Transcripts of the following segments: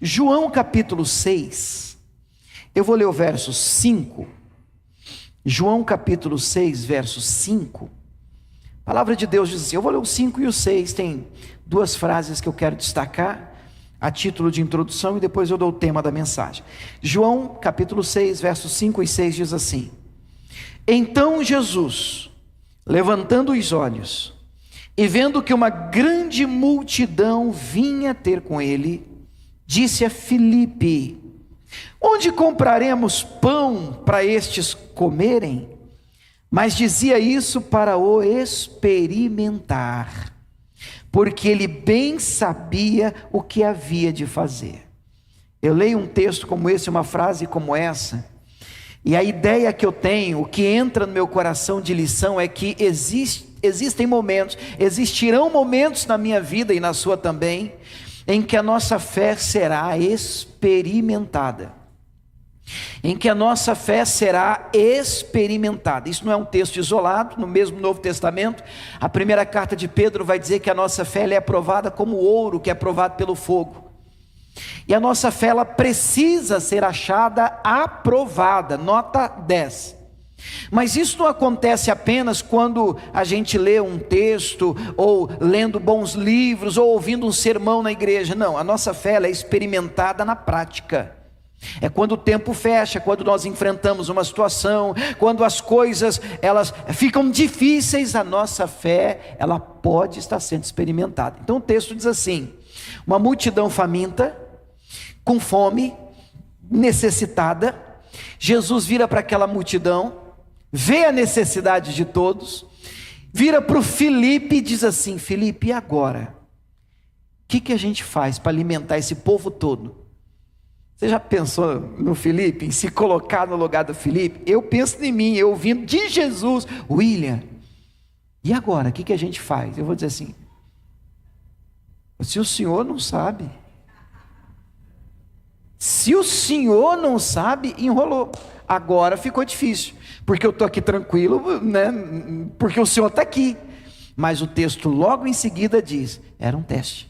João capítulo 6, eu vou ler o verso 5. João capítulo 6, verso 5. A palavra de Deus diz assim, eu vou ler o 5 e o 6, tem duas frases que eu quero destacar a título de introdução e depois eu dou o tema da mensagem. João capítulo 6, versos 5 e 6 diz assim: Então Jesus, levantando os olhos e vendo que uma grande multidão vinha ter com ele, disse a Filipe: Onde compraremos pão para estes comerem? Mas dizia isso para o experimentar, porque ele bem sabia o que havia de fazer. Eu leio um texto como esse, uma frase como essa, e a ideia que eu tenho, o que entra no meu coração de lição é que existem momentos, existirão momentos na minha vida e na sua também, em que a nossa fé será experimentada. Em que a nossa fé será experimentada. Isso não é um texto isolado, no mesmo Novo Testamento, a primeira carta de Pedro vai dizer que a nossa fé ela é aprovada como ouro que é provado pelo fogo. E a nossa fé ela precisa ser achada aprovada, nota 10. Mas isso não acontece apenas quando a gente lê um texto, ou lendo bons livros, ou ouvindo um sermão na igreja. Não, a nossa fé ela é experimentada na prática. É quando o tempo fecha, quando nós enfrentamos uma situação, quando as coisas elas ficam difíceis, a nossa fé ela pode estar sendo experimentada. Então o texto diz assim: uma multidão faminta, com fome, necessitada, Jesus vira para aquela multidão, vê a necessidade de todos, vira para o Filipe e diz assim: Filipe, e agora? O que a gente faz para alimentar esse povo todo? Você já pensou no Filipe, em se colocar no lugar do Filipe? Eu penso em mim, eu ouvindo de Jesus: William, e agora, o que a gente faz? Eu vou dizer assim: se o senhor não sabe, enrolou. Agora ficou difícil, porque eu estou aqui tranquilo, né? Porque o senhor está aqui. Mas o texto logo em seguida diz, era um teste.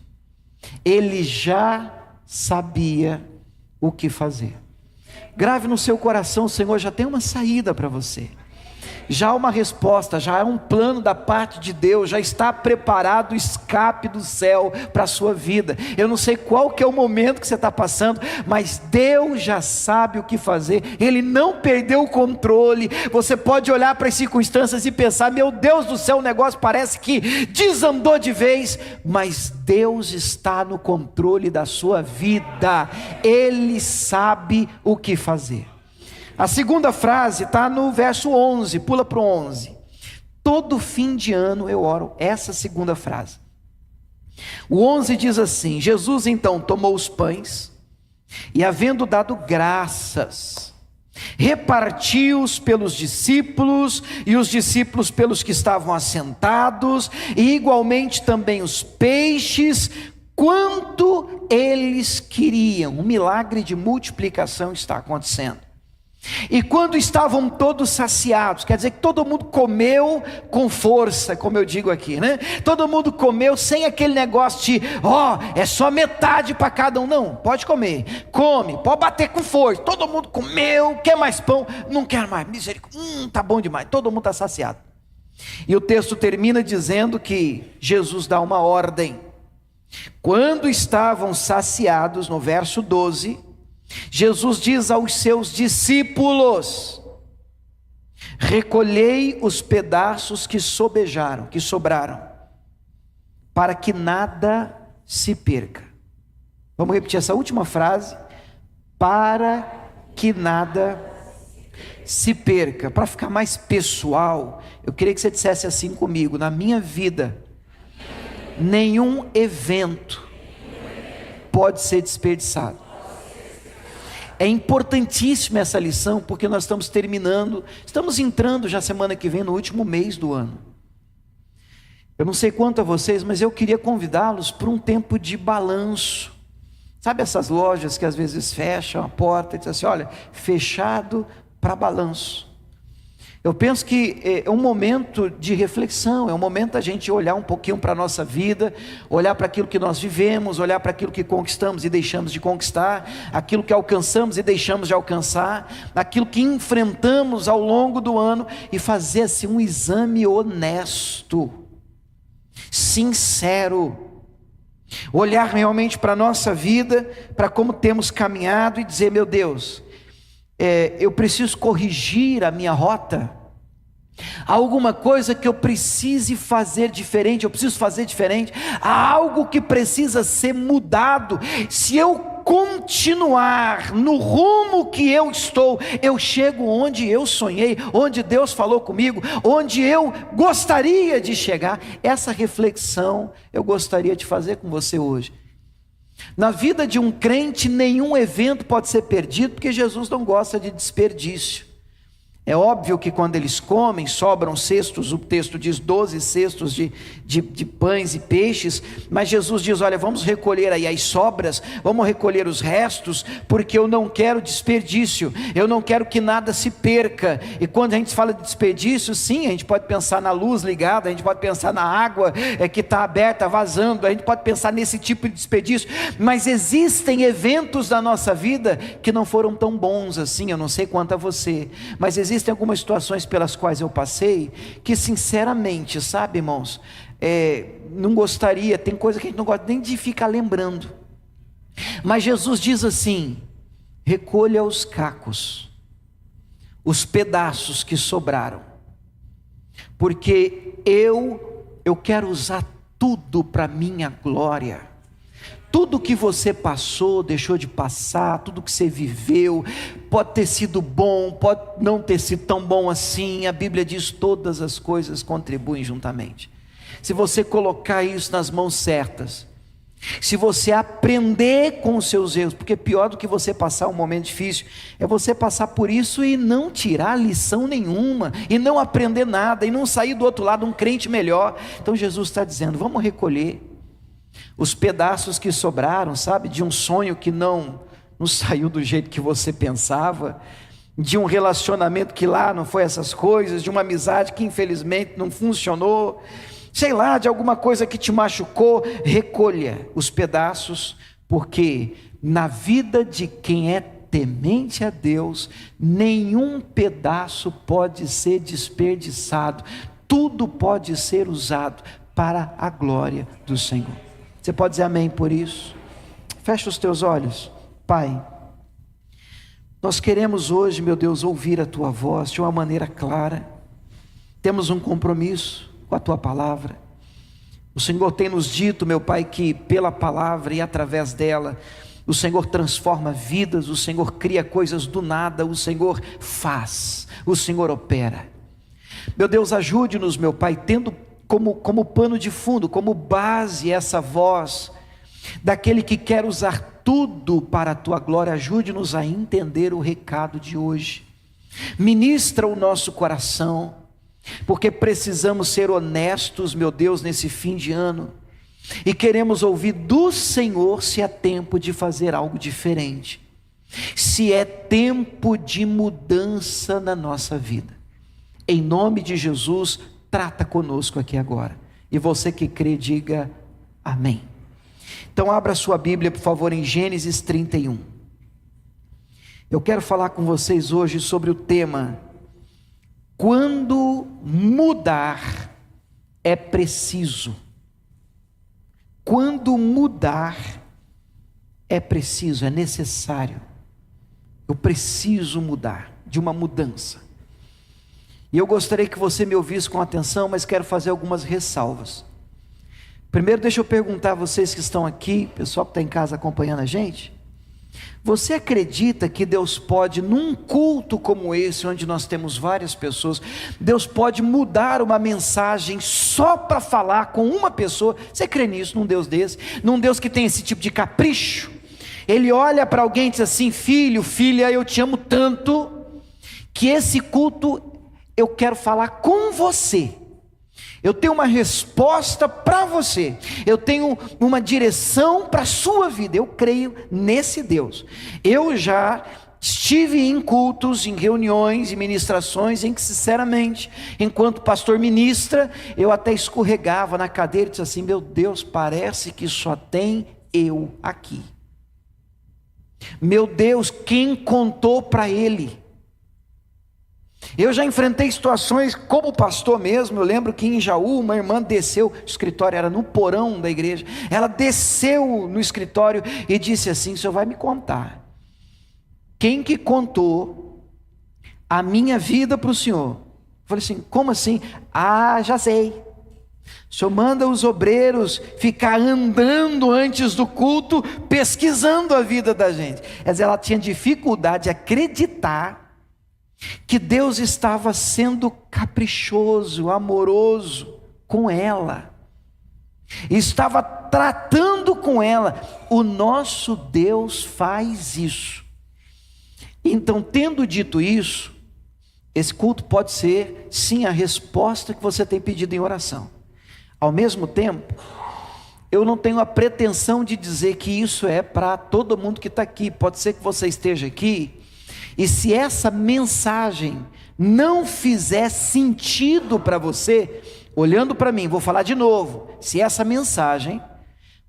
Ele já sabia o que fazer. Grave no seu coração, o Senhor já tem uma saída para você. Já há uma resposta, já há um plano da parte de Deus, já está preparado o escape do céu para a sua vida. Eu não sei qual que é o momento que você está passando, mas Deus já sabe o que fazer. Ele não perdeu o controle. Você pode olhar para as circunstâncias e pensar: meu Deus do céu, o negócio parece que desandou de vez, mas Deus está no controle da sua vida. Ele sabe o que fazer. A segunda frase está no verso 11, pula para o 11. Todo fim de ano eu oro essa segunda frase. O 11 diz assim: Jesus então tomou os pães e, havendo dado graças, repartiu-os pelos discípulos, e os discípulos pelos que estavam assentados, e igualmente também os peixes, quanto eles queriam. Um milagre de multiplicação está acontecendo. E quando estavam todos saciados, quer dizer que todo mundo comeu com força, como eu digo aqui, né? Todo mundo comeu sem aquele negócio de, é só metade para cada um. Não, pode comer, come, pode bater com força. Todo mundo comeu, quer mais pão? Não quer mais, misericórdia, tá bom demais, todo mundo está saciado. E o texto termina dizendo que Jesus dá uma ordem. Quando estavam saciados, no verso 12, Jesus diz aos seus discípulos: recolhei os pedaços que sobraram, para que nada se perca. Vamos repetir essa última frase: para que nada se perca. Para ficar mais pessoal, eu queria que você dissesse assim comigo: na minha vida, nenhum evento pode ser desperdiçado. É importantíssima essa lição, porque nós estamos entrando já semana que vem no último mês do ano. Eu não sei quanto a vocês, mas eu queria convidá-los para um tempo de balanço. Sabe essas lojas que às vezes fecham a porta e dizem assim: olha, fechado para balanço. Eu penso que é um momento de reflexão, é um momento da gente olhar um pouquinho para a nossa vida, olhar para aquilo que nós vivemos, olhar para aquilo que conquistamos e deixamos de conquistar, aquilo que alcançamos e deixamos de alcançar, aquilo que enfrentamos ao longo do ano, e fazer assim um exame honesto, sincero, olhar realmente para a nossa vida, para como temos caminhado e dizer: meu Deus, eu preciso corrigir a minha rota, há alguma coisa que eu precise fazer diferente, eu preciso fazer diferente, há algo que precisa ser mudado. Se eu continuar no rumo que eu estou, eu chego onde eu sonhei, onde Deus falou comigo, onde eu gostaria de chegar. Essa reflexão eu gostaria de fazer com você hoje. Na vida de um crente, nenhum evento pode ser perdido, porque Jesus não gosta de desperdício. É óbvio que quando eles comem, sobram cestos, o texto diz 12 cestos de pães e peixes, mas Jesus diz: olha, vamos recolher aí as sobras, vamos recolher os restos, porque eu não quero desperdício, eu não quero que nada se perca. E quando a gente fala de desperdício, sim, a gente pode pensar na luz ligada, a gente pode pensar na água que está aberta, vazando, a gente pode pensar nesse tipo de desperdício, mas existem eventos da nossa vida que não foram tão bons assim. Eu não sei quanto a você, mas existem algumas situações pelas quais eu passei, que sinceramente, sabe, irmãos, não gostaria, tem coisa que a gente não gosta nem de ficar lembrando, mas Jesus diz assim: recolha os cacos, os pedaços que sobraram, porque eu quero usar tudo para minha glória. Tudo que você passou, deixou de passar, tudo que você viveu, pode ter sido bom, pode não ter sido tão bom assim, a Bíblia diz: todas as coisas contribuem juntamente. Se você colocar isso nas mãos certas, se você aprender com os seus erros, porque pior do que você passar um momento difícil, é você passar por isso e não tirar lição nenhuma, e não aprender nada, e não sair do outro lado um crente melhor. Então Jesus está dizendo: vamos recolher os pedaços que sobraram, sabe, de um sonho que não saiu do jeito que você pensava, de um relacionamento que lá não foi essas coisas, de uma amizade que infelizmente não funcionou, sei lá, de alguma coisa que te machucou. Recolha os pedaços, porque na vida de quem é temente a Deus, nenhum pedaço pode ser desperdiçado, tudo pode ser usado para a glória do Senhor. Você pode dizer amém por isso? Fecha os teus olhos. Pai, nós queremos hoje, meu Deus, ouvir a Tua voz de uma maneira clara. Temos um compromisso com a Tua palavra. O Senhor tem nos dito, meu Pai, que pela palavra e através dela, o Senhor transforma vidas, o Senhor cria coisas do nada, o Senhor faz, o Senhor opera. Meu Deus, ajude-nos, meu Pai, tendo como pano de fundo, como base, essa voz daquele que quer usar tudo para a Tua glória. Ajude-nos a entender o recado de hoje. Ministra o nosso coração, porque precisamos ser honestos, meu Deus, nesse fim de ano, e queremos ouvir do Senhor se é tempo de fazer algo diferente, se é tempo de mudança na nossa vida. Em nome de Jesus, trata conosco aqui agora. E você que crê, diga amém. Então abra sua Bíblia, por favor, em Gênesis 31. Eu quero falar com vocês hoje sobre o tema: quando mudar é preciso. Quando mudar é preciso, é necessário. Eu preciso mudar, de uma mudança. E eu gostaria que você me ouvisse com atenção, mas quero fazer algumas ressalvas. Primeiro, deixa eu perguntar a vocês que estão aqui, pessoal que está em casa acompanhando a gente: você acredita que Deus pode, num culto como esse, onde nós temos várias pessoas, Deus pode mudar uma mensagem só para falar com uma pessoa? Você crê nisso, num Deus desse? Num Deus que tem esse tipo de capricho? Ele olha para alguém e diz assim: filho, filha, eu te amo tanto, que esse culto eu quero falar com você, eu tenho uma resposta para você, eu tenho uma direção para a sua vida. Eu creio nesse Deus. Eu já Estive em cultos, em reuniões, em ministrações, em que sinceramente, enquanto pastor ministra, eu até escorregava na cadeira e disse assim: meu Deus, parece que só tem eu aqui. Meu Deus, quem contou para ele? Eu já enfrentei situações como pastor mesmo. Eu lembro que em Jaú uma irmã desceu, o escritório era no porão da igreja, ela desceu no escritório e disse assim: o senhor vai me contar quem que contou a minha vida para o senhor? Eu falei assim: como assim? Ah, já sei. O senhor manda os obreiros ficar andando antes do culto, pesquisando a vida da gente. Quer dizer, ela tinha dificuldade de acreditar que Deus estava sendo caprichoso, amoroso com ela, estava tratando com ela. O nosso Deus faz isso. Então, tendo dito isso, esse culto pode ser sim a resposta que você tem pedido em oração. Ao mesmo tempo, eu não tenho a pretensão de dizer que isso é para todo mundo que está aqui. Pode ser que você esteja aqui, e se essa mensagem não fizer sentido para você, olhando para mim, vou falar de novo, se essa mensagem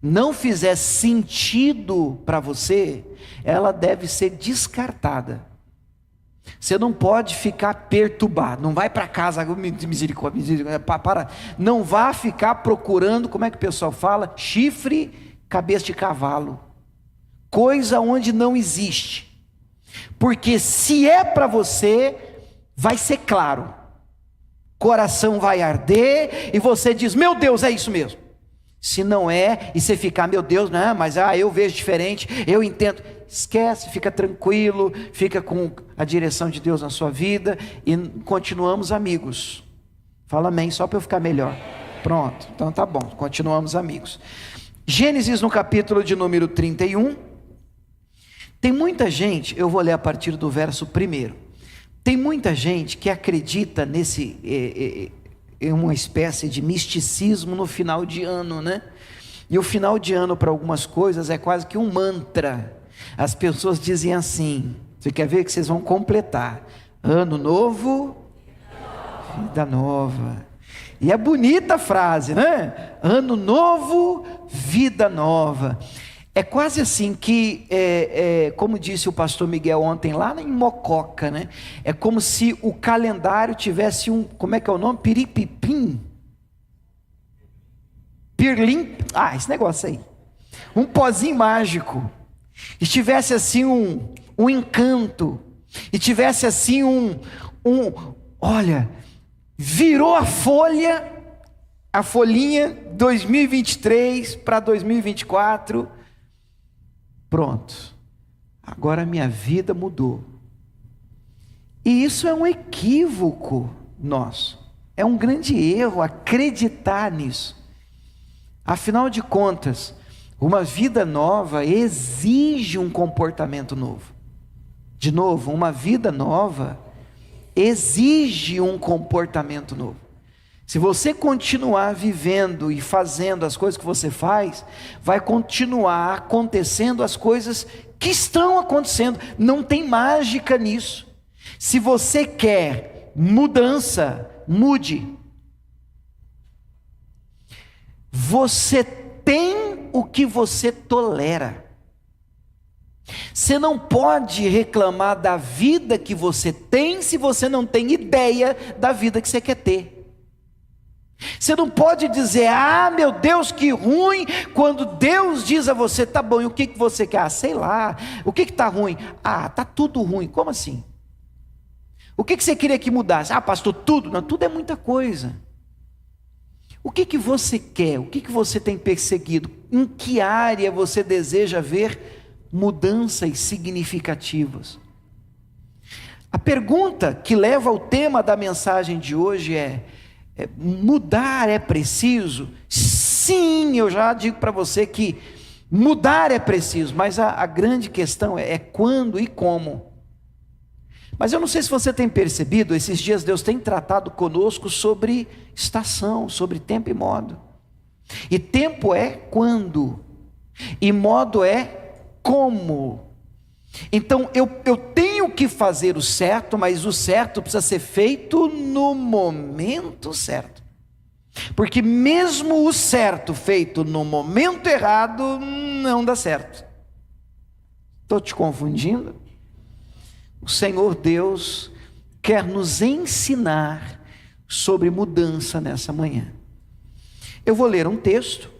não fizer sentido para você, ela deve ser descartada. Você não pode ficar perturbado, não vai para casa, misericórdia, para, não vá ficar procurando, como é que o pessoal fala? Chifre, cabeça de cavalo, coisa onde não existe, porque se é para você, vai ser claro, coração vai arder, e você diz: meu Deus, é isso mesmo. Se não é, e você ficar: meu Deus, não, mas eu vejo diferente, eu entendo. Esquece, fica tranquilo, fica com a direção de Deus na sua vida, e continuamos amigos. Fala amém, só para eu ficar melhor. Pronto, então tá bom, continuamos amigos. Gênesis no capítulo de número 31. Tem muita gente, eu vou ler a partir do verso 1. Tem muita gente que acredita em uma espécie de misticismo no final de ano, né? E o final de ano para algumas coisas é quase que um mantra. As pessoas dizem assim, você quer ver que vocês vão completar: ano novo, vida nova. E é bonita a frase, né? Ano novo, vida nova. É quase assim que, como disse o pastor Miguel ontem lá em Mococa, né? É como se o calendário tivesse como é que é o nome? Piripipim? Pirlim? Esse negócio aí. Um pozinho mágico. E tivesse assim um encanto. E tivesse assim olha, virou a folhinha 2023 para 2024. Pronto, agora minha vida mudou. E isso é um equívoco nosso, é um grande erro acreditar nisso. Afinal de contas, uma vida nova exige um comportamento novo. De novo, uma vida nova exige um comportamento novo. Se você continuar vivendo e fazendo as coisas que você faz, vai continuar acontecendo as coisas que estão acontecendo. Não tem mágica nisso. Se você quer mudança, mude. Você tem o que você tolera. Você não pode reclamar da vida que você tem se você não tem ideia da vida que você quer ter. Você não pode dizer: meu Deus, que ruim, quando Deus diz a você: tá bom, e o que você quer? Sei lá, o que está ruim? Tá tudo ruim. Como assim? O que você queria que mudasse? Pastor, tudo? Não, tudo é muita coisa. O que você quer? O que você tem perseguido? Em que área você deseja ver mudanças significativas? A pergunta que leva ao tema da mensagem de hoje mudar é preciso? Sim, eu já digo para você que mudar é preciso, mas a grande questão é quando e como. Mas eu não sei se você tem percebido, esses dias Deus tem tratado conosco sobre estação, sobre tempo e modo. E tempo é quando, e modo é como. Então eu tenho que fazer o certo, mas o certo precisa ser feito no momento certo. Porque mesmo o certo feito no momento errado não dá certo. Estou te confundindo? O Senhor Deus quer nos ensinar sobre mudança nessa manhã. Eu vou ler um texto,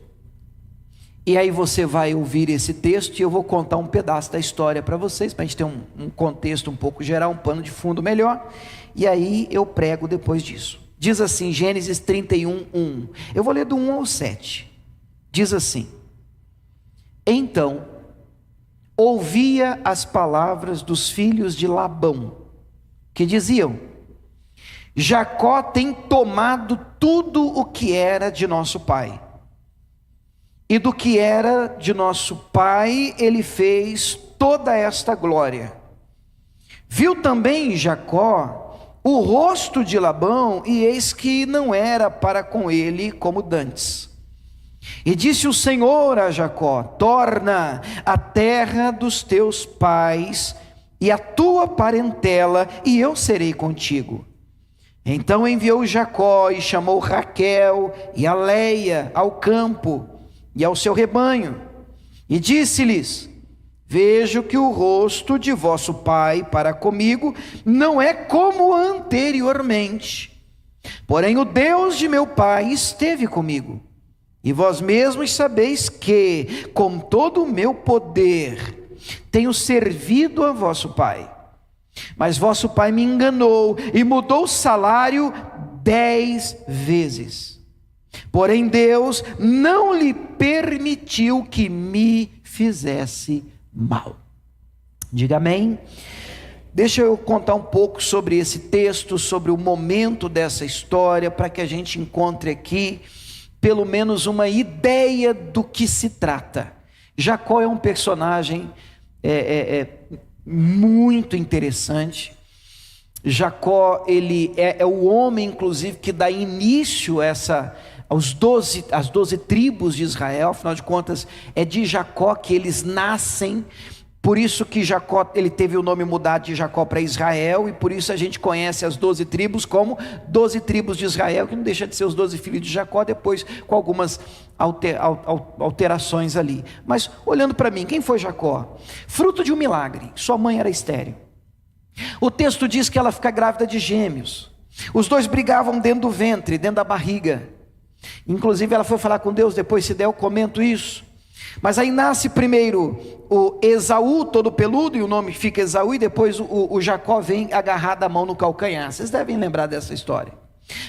e aí você vai ouvir esse texto, e eu vou contar um pedaço da história para vocês, para a gente ter um contexto um pouco geral, um pano de fundo melhor, e aí eu prego depois disso. Diz assim, Gênesis 31, 1. Eu vou ler do 1 ao 7. Diz assim: Então ouvia as palavras dos filhos de Labão, que diziam: Jacó tem tomado tudo o que era de nosso pai, e do que era de nosso pai ele fez toda esta glória. Viu também Jacó o rosto de Labão, e eis que não era para com ele como dantes. E disse o Senhor a Jacó: Torna a terra dos teus pais e a tua parentela, e eu serei contigo. Então enviou Jacó e chamou Raquel e a Leia ao campo e ao seu rebanho, e disse-lhes: Vejo que o rosto de vosso pai para comigo não é como anteriormente, porém o Deus de meu pai esteve comigo. E vós mesmos sabeis que, com todo o meu poder, tenho servido a vosso pai. Mas vosso pai me enganou e mudou o salário 10 vezes. Porém Deus não lhe permitiu que me fizesse mal. Diga amém. Deixa eu contar um pouco sobre esse texto, sobre o momento dessa história, para que a gente encontre aqui pelo menos uma ideia do que se trata. Jacó é um personagem muito interessante. Jacó, ele é o homem, inclusive, que dá início às 12 tribos de Israel. Afinal de contas, é de Jacó que eles nascem. Por isso que Jacó, ele teve o nome mudado de Jacó para Israel, e por isso a gente conhece as 12 tribos como 12 tribos de Israel, que não deixa de ser os 12 filhos de Jacó, depois com algumas alterações ali. Mas olhando para mim, quem foi Jacó? Fruto de um milagre. Sua mãe era estéril. O texto diz que ela fica grávida de gêmeos. Os dois brigavam dentro do ventre, dentro da barriga. Inclusive ela foi falar com Deus, depois se der eu comento isso. Mas aí nasce primeiro o Esaú, todo peludo, e o nome fica Esaú, e depois o Jacó vem agarrado a mão no calcanhar. Vocês devem lembrar dessa história.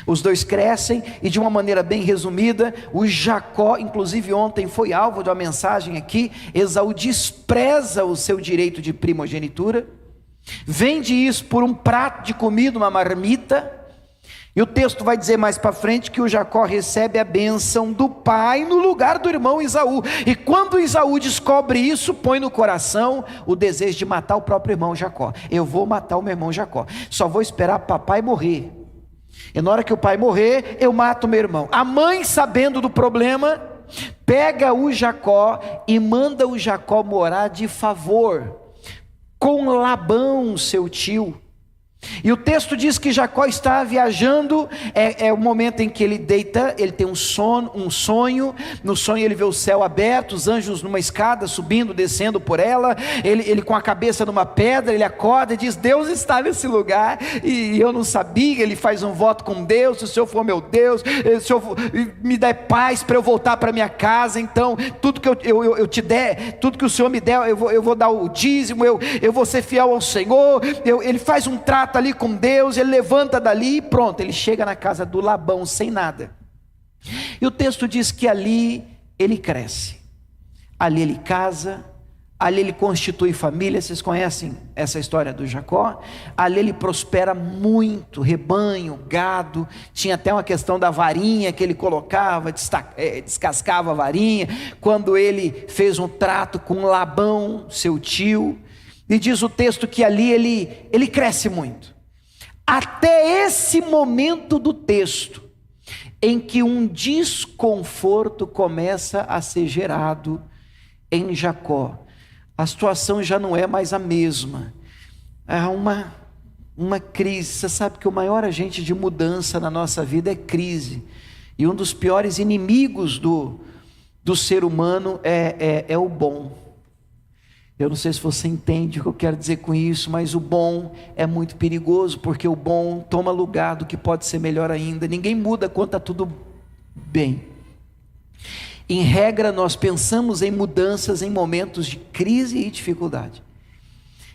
Os dois crescem, e de uma maneira bem resumida, o Jacó, inclusive ontem foi alvo de uma mensagem aqui, Esaú despreza o seu direito de primogenitura, vende isso por um prato de comida, uma marmita. E o texto vai dizer mais para frente que o Jacó recebe a bênção do pai no lugar do irmão Esaú. E quando Esaú descobre isso, põe no coração o desejo de matar o próprio irmão Jacó. Eu vou matar o meu irmão Jacó, só vou esperar papai morrer. E na hora que o pai morrer, eu mato o meu irmão. A mãe, sabendo do problema, pega o Jacó e manda o Jacó morar de favor com Labão, seu tio. E o texto diz que Jacó está viajando, é o momento em que ele deita, ele tem um sonho, no sonho ele vê o céu aberto, os anjos numa escada, subindo, descendo por ela, ele com a cabeça numa pedra, ele acorda e diz: Deus está nesse lugar, e eu não sabia. Ele faz um voto com Deus: se o Senhor for meu Deus, se o Senhor me der paz para eu voltar para minha casa, então tudo que eu te der, tudo que o Senhor me der, eu vou dar o dízimo, eu vou ser fiel ao Senhor. Ele faz um trato ali com Deus, ele levanta dali e pronto, ele chega na casa do Labão sem nada. E o texto diz que ali ele cresce, ali ele casa, ali ele constitui família. Vocês conhecem essa história do Jacó? Ali ele prospera muito, rebanho, gado, tinha até uma questão da varinha que ele colocava, descascava a varinha, quando ele fez um trato com Labão, seu tio. E diz o texto que ali ele cresce muito, até esse momento do texto, em que um desconforto começa a ser gerado em Jacó. a situação já não é mais a mesma. Há uma crise. Você sabe que o maior agente de mudança na nossa vida é crise. E um dos piores inimigos do ser humano é o bom. Eu não sei se você entende o que eu quero dizer com isso, mas o bom é muito perigoso, porque o bom toma lugar do que pode ser melhor ainda. Ninguém muda quando está tudo bem. Em regra, nós pensamos em mudanças em momentos de crise e dificuldade.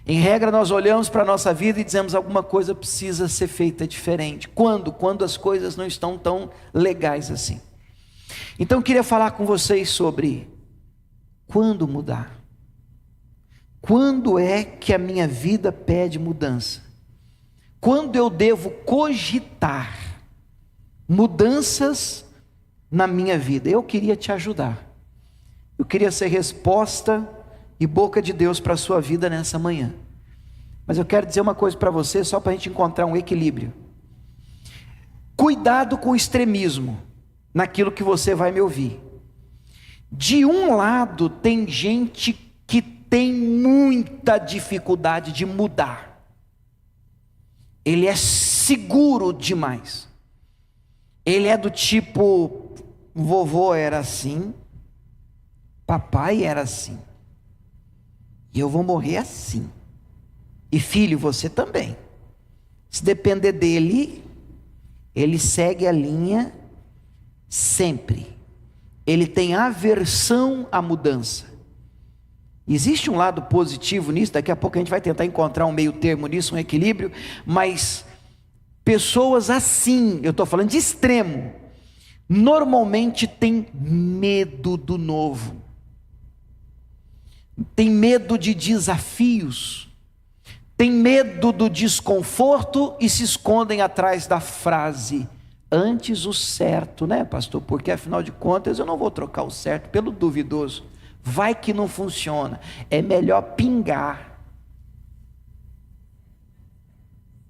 Em regra, nós olhamos para a nossa vida e dizemos alguma coisa precisa ser feita diferente. Quando? Quando as coisas não estão tão legais assim. Então eu queria falar com vocês sobre quando mudar. Quando é que a minha vida pede mudança? Quando eu devo cogitar mudanças na minha vida? Eu queria te ajudar. Eu queria ser resposta e boca de Deus para a sua vida nessa manhã. Mas eu quero dizer uma coisa para você, só para a gente encontrar um equilíbrio. Cuidado com o extremismo naquilo que você vai me ouvir. De um lado tem gente que tem muita dificuldade de mudar. Ele é seguro demais. Ele é do tipo, vovô era assim, papai era assim, e eu vou morrer assim. E filho, você também. Se depender dele, ele segue a linha sempre. Ele tem aversão à mudança. Existe um lado positivo nisso, daqui a pouco a gente vai tentar encontrar um meio termo nisso, um equilíbrio, mas pessoas assim, eu estou falando de extremo, normalmente têm medo do novo, tem medo de desafios, tem medo do desconforto e se escondem atrás da frase, antes o certo, né, pastor? Porque afinal de contas eu não vou trocar o certo pelo duvidoso. Vai que não funciona. É melhor pingar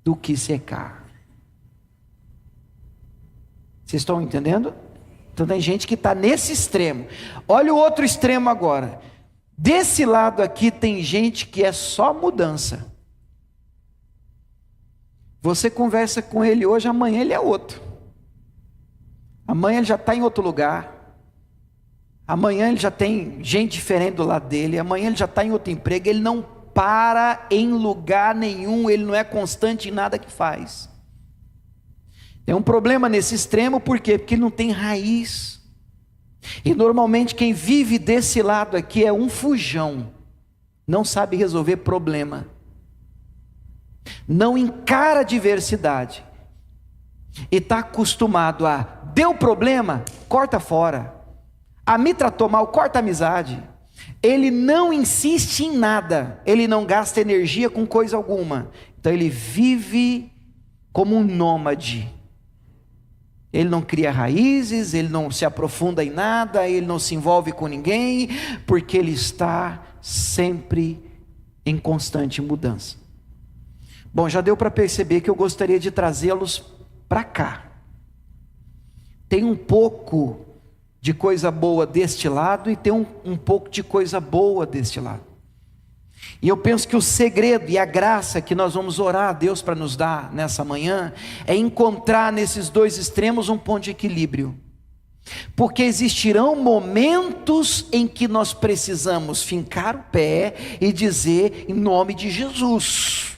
do que secar. Vocês estão entendendo? Então tem gente que está nesse extremo. Olha o outro extremo agora. Desse lado aqui tem gente que é só mudança. Você conversa com ele hoje, amanhã ele é outro. Amanhã ele já está em outro lugar. Amanhã ele já tem gente diferente do lado dele. Amanhã ele já está em outro emprego. Ele não para em lugar nenhum. Ele não é constante em nada que faz. É um problema nesse extremo, por quê? Porque ele não tem raiz. E normalmente quem vive desse lado aqui é um fujão. Não sabe resolver problema. Não encara a diversidade. E está acostumado a, deu problema, corta fora. A me tratou mal, corta a amizade. Ele não insiste em nada. Ele não gasta energia com coisa alguma. Então ele vive como um nômade. Ele não cria raízes, ele não se aprofunda em nada, ele não se envolve com ninguém, porque ele está sempre em constante mudança. Bom, já deu para perceber que eu gostaria de trazê-los para cá. Tem um pouco de coisa boa deste lado e tem um pouco de coisa boa deste lado. E eu penso que o segredo e a graça que nós vamos orar a Deus para nos dar nessa manhã é encontrar nesses dois extremos um ponto de equilíbrio. Porque existirão momentos em que nós precisamos fincar o pé e dizer em nome de Jesus: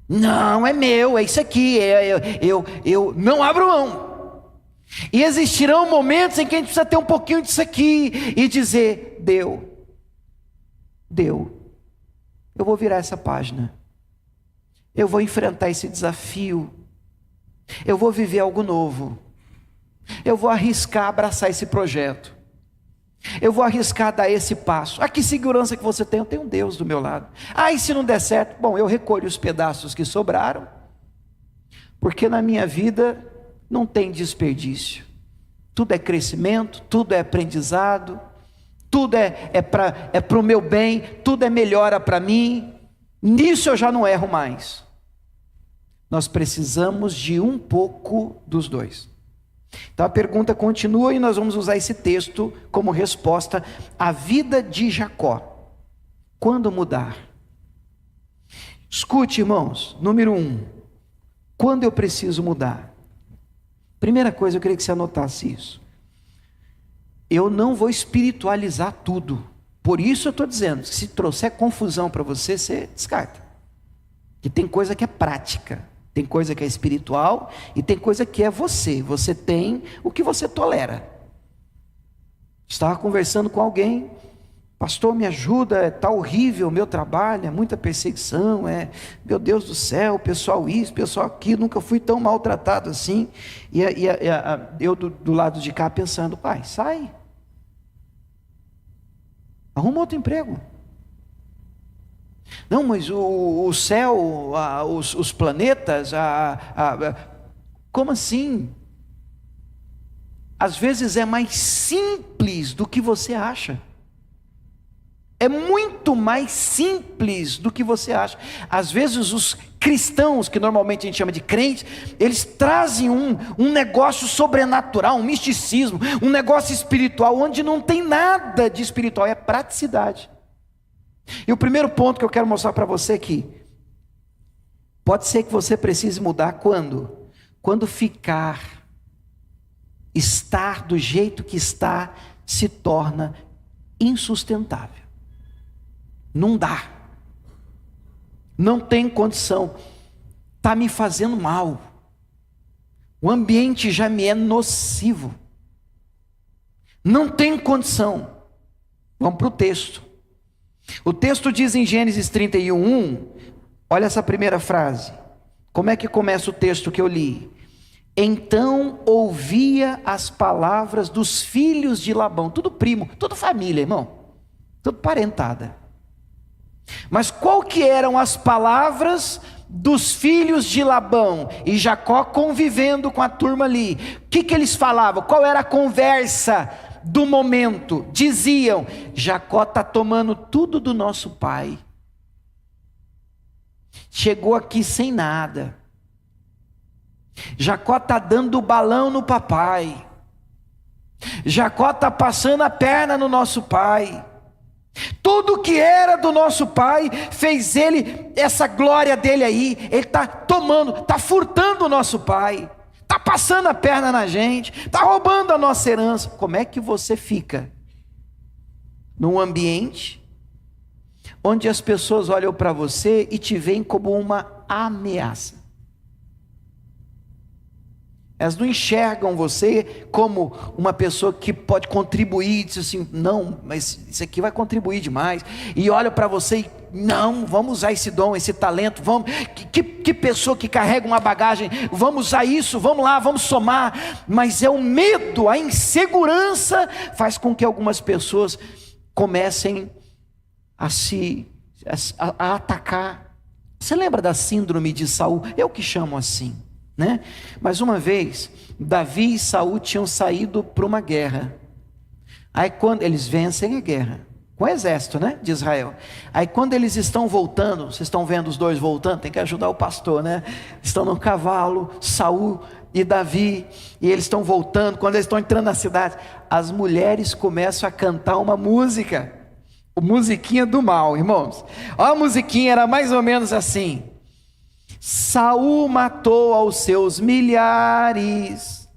não é meu, é isso aqui, eu não abro mão. E existirão momentos em que a gente precisa ter um pouquinho disso aqui e dizer: deu, eu vou virar essa página, eu vou enfrentar esse desafio, eu vou viver algo novo, eu vou arriscar abraçar esse projeto, eu vou arriscar dar esse passo. Ah, que segurança que você tem, eu tenho um Deus do meu lado. Ah, e se não der certo? Bom, eu recolho os pedaços que sobraram, porque na minha vida não tem desperdício, tudo é crescimento, tudo é aprendizado, tudo é para o meu bem, tudo é melhora para mim, nisso eu já não erro mais. Nós precisamos de um pouco dos dois. Então a pergunta continua e nós vamos usar esse texto como resposta à vida de Jacó. Quando mudar? Escute, irmãos, número 1, quando eu preciso mudar? Primeira coisa, eu queria que você anotasse isso. Eu não vou espiritualizar tudo. Por isso eu estou dizendo, se trouxer confusão para você, você descarta. Que tem coisa que é prática, tem coisa que é espiritual e tem coisa que é você. Você tem o que você tolera. Estava conversando com alguém, pastor, me ajuda, está horrível o meu trabalho, é muita perseguição, meu Deus do céu, pessoal isso, pessoal aquilo, nunca fui tão maltratado assim. E eu do lado de cá pensando, pai, sai, arruma outro emprego. Não, mas o céu, os planetas, como assim? Às vezes é mais simples do que você acha. É muito mais simples do que você acha. Às vezes os cristãos, que normalmente a gente chama de crentes, eles trazem um negócio sobrenatural, um misticismo, um negócio espiritual, onde não tem nada de espiritual, é praticidade. E o primeiro ponto que eu quero mostrar para você aqui, pode ser que você precise mudar quando? Quando estar do jeito que está, se torna insustentável. Não dá, não tem condição, está me fazendo mal, o ambiente já me é nocivo, não tem condição. Vamos para o texto. O texto diz em Gênesis 31:1, olha essa primeira frase, como é que começa o texto que eu li? Então ouvia as palavras dos filhos de Labão, tudo primo, tudo família, irmão, tudo parentada. Mas qual que eram as palavras dos filhos de Labão? E Jacó convivendo com a turma ali, o que eles falavam? Qual era a conversa do momento? Diziam, Jacó está tomando tudo do nosso pai, chegou aqui sem nada, Jacó está dando balão no papai, Jacó está passando a perna no nosso pai, tudo que era do nosso pai, fez ele, essa glória dele aí, ele está tomando, está furtando o nosso pai, está passando a perna na gente, está roubando a nossa herança. Como é que você fica num ambiente onde as pessoas olham para você e te veem como uma ameaça? Elas não enxergam você como uma pessoa que pode contribuir, diz assim, não, mas isso aqui vai contribuir demais, e olha para você e, não, vamos usar esse dom, esse talento, vamos, que pessoa que carrega uma bagagem, vamos usar isso, vamos lá, vamos somar. Mas é o medo, a insegurança faz com que algumas pessoas comecem a atacar. Você lembra da síndrome de Saul? Eu que chamo assim, né? Mas uma vez, Davi e Saul tinham saído para uma guerra. Aí quando eles vencem a guerra, com o exército, né, de Israel. Aí quando eles estão voltando, vocês estão vendo os dois voltando, tem que ajudar o pastor, né? Estão no cavalo, Saul e Davi, e eles estão voltando. Quando eles estão entrando na cidade, as mulheres começam a cantar uma música, musiquinha do mal, irmãos. A musiquinha era mais ou menos assim: Saul matou aos seus milhares,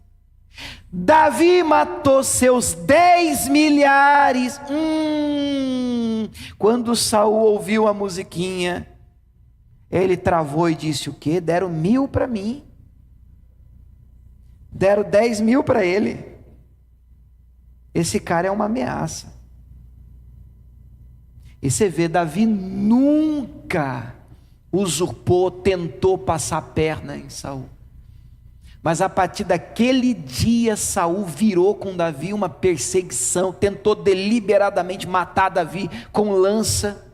Davi matou seus 10 milhares. Quando Saul ouviu a musiquinha, ele travou e disse: o quê? Deram 1.000 para mim, deram 10.000 para ele. Esse cara é uma ameaça. E você vê, Davi nunca usurpou, tentou passar a perna em Saul. Mas a partir daquele dia, Saul virou com Davi uma perseguição, tentou deliberadamente matar Davi com lança.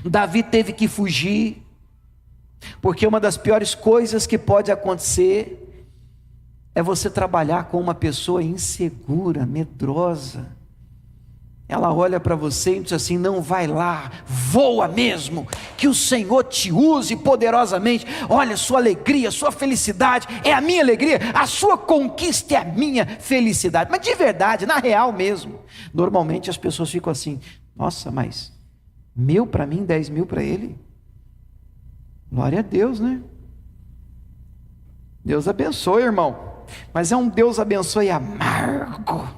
Davi teve que fugir, porque uma das piores coisas que pode acontecer é você trabalhar com uma pessoa insegura, medrosa. Ela olha para você e diz assim: não vai lá, voa mesmo, que o Senhor te use poderosamente. Olha, sua alegria, sua felicidade é a minha alegria, a sua conquista é a minha felicidade. Mas de verdade, na real mesmo, normalmente as pessoas ficam assim: nossa, mas 1.000 para mim, 10.000 para ele. Glória a Deus, né? Deus abençoe, irmão. Mas é um Deus abençoe amargo. A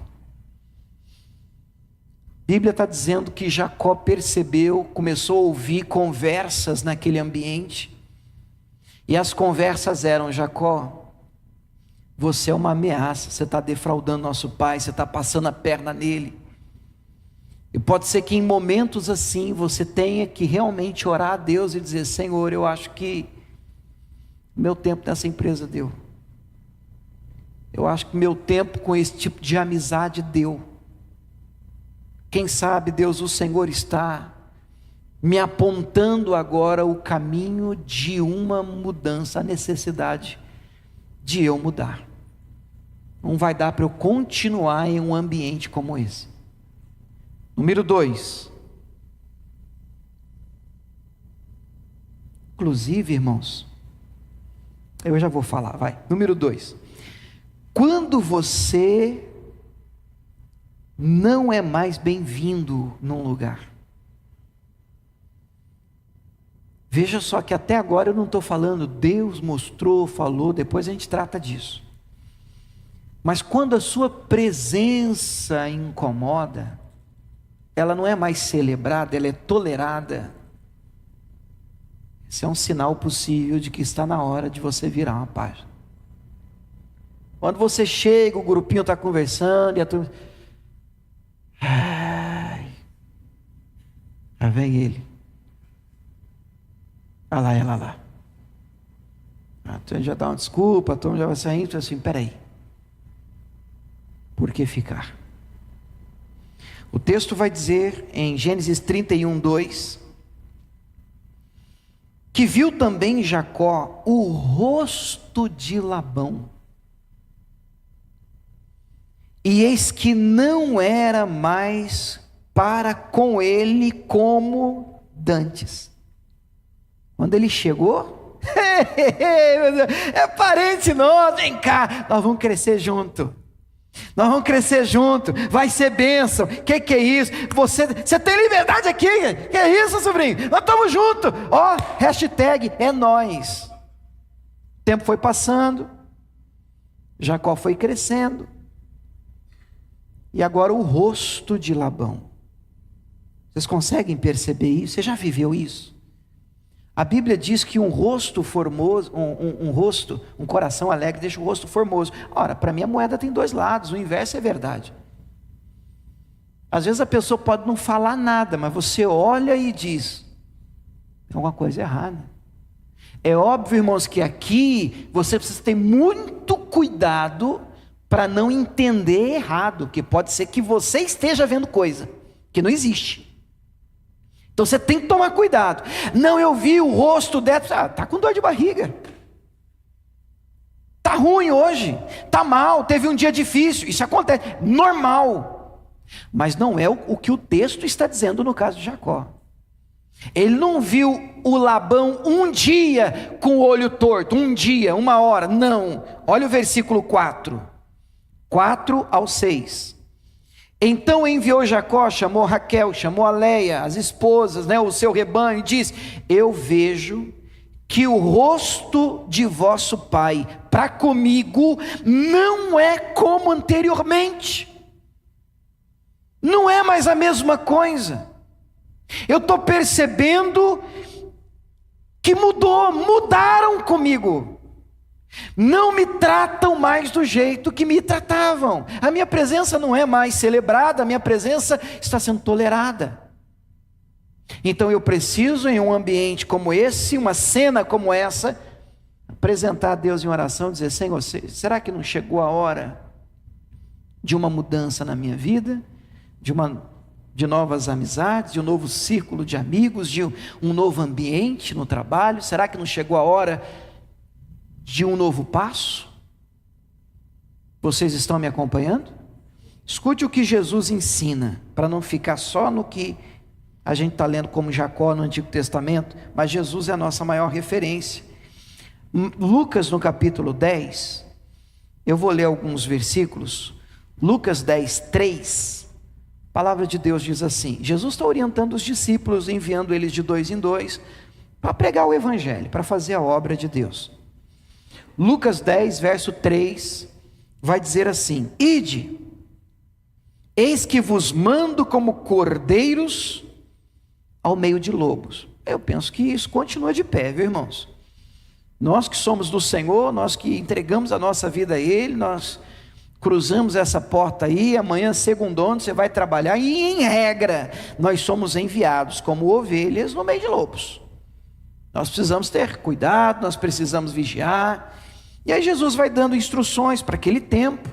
Bíblia está dizendo que Jacó percebeu, começou a ouvir conversas naquele ambiente. E as conversas eram: Jacó, você é uma ameaça, você está defraudando nosso pai, você está passando a perna nele. E pode ser que em momentos assim você tenha que realmente orar a Deus e dizer: Senhor, eu acho que meu tempo nessa empresa deu. Eu acho que meu tempo com esse tipo de amizade deu. Quem sabe, Deus, o Senhor está me apontando agora o caminho de uma mudança, a necessidade de eu mudar. Não vai dar para eu continuar em um ambiente como esse. Número 2. Inclusive, irmãos, eu já vou falar, vai. Número 2. Quando você não é mais bem-vindo num lugar. Veja só que até agora eu não estou falando, Deus mostrou, falou, depois a gente trata disso. Mas quando a sua presença incomoda, ela não é mais celebrada, ela é tolerada. Esse é um sinal possível de que está na hora de você virar uma página. Quando você chega, o grupinho está conversando, e a turma... Ai, já vem ele. Olha lá, ela lá. A turma já dá uma desculpa, a turma já vai saindo, assim, peraí. Por que ficar? O texto vai dizer em Gênesis 31, 2, que viu também Jacó o rosto de Labão, e eis que não era mais para com ele como dantes. Quando ele chegou, é parente nosso, vem cá, nós vamos crescer junto. Nós vamos crescer junto, vai ser bênção. Que é isso? Você tem liberdade aqui? Que é isso, sobrinho? Nós estamos juntos. Ó, hashtag é nós. O tempo foi passando, Jacó foi crescendo, e agora o rosto de Labão. Vocês conseguem perceber isso? Você já viveu isso? A Bíblia diz que um rosto formoso, um coração alegre deixa o rosto formoso. Ora, para mim a moeda tem dois lados, o inverso é verdade. Às vezes a pessoa pode não falar nada, mas você olha e diz: tem alguma coisa errada. É óbvio, irmãos, que aqui você precisa ter muito cuidado para não entender errado, que pode ser que você esteja vendo coisa que não existe. Então você tem que tomar cuidado. Não, eu vi o rosto dela, está com dor de barriga, está ruim hoje, está mal, teve um dia difícil, isso acontece, normal. Mas não é o que o texto está dizendo no caso de Jacó. Ele não viu o Labão um dia com o olho torto, um dia, uma hora, não. Olha o versículo 4 ao 6. Então enviou Jacó, chamou Raquel, chamou a Leia, as esposas, o seu rebanho, e diz: eu vejo que o rosto de vosso pai para comigo não é como anteriormente, não é mais a mesma coisa. Eu estou percebendo que mudaram comigo. Não me tratam mais do jeito que me tratavam. A minha presença não é mais celebrada, a minha presença está sendo tolerada. Então eu preciso, em um ambiente como esse, uma cena como essa, apresentar a Deus em oração, dizer: Senhor, será que não chegou a hora de uma mudança na minha vida? De novas amizades, de um novo círculo de amigos, de um novo ambiente no trabalho? Será que não chegou a hora de um novo passo? Vocês estão me acompanhando? Escute o que Jesus ensina, para não ficar só no que a gente está lendo como Jacó no Antigo Testamento, mas Jesus é a nossa maior referência. Lucas no capítulo 10, eu vou ler alguns versículos. Lucas 10, 3, A palavra de Deus diz assim: Jesus está orientando os discípulos, enviando eles de 2 em 2, para pregar o evangelho, para fazer a obra de Deus. Lucas 10, verso 3, vai dizer assim: ide, eis que vos mando como cordeiros ao meio de lobos. Eu penso que isso continua de pé, viu, irmãos? Nós que somos do Senhor, nós que entregamos a nossa vida a Ele, nós cruzamos essa porta aí, amanhã, segundona, você vai trabalhar, e em regra, nós somos enviados como ovelhas no meio de lobos. Nós precisamos ter cuidado, nós precisamos vigiar. E aí Jesus vai dando instruções para aquele tempo.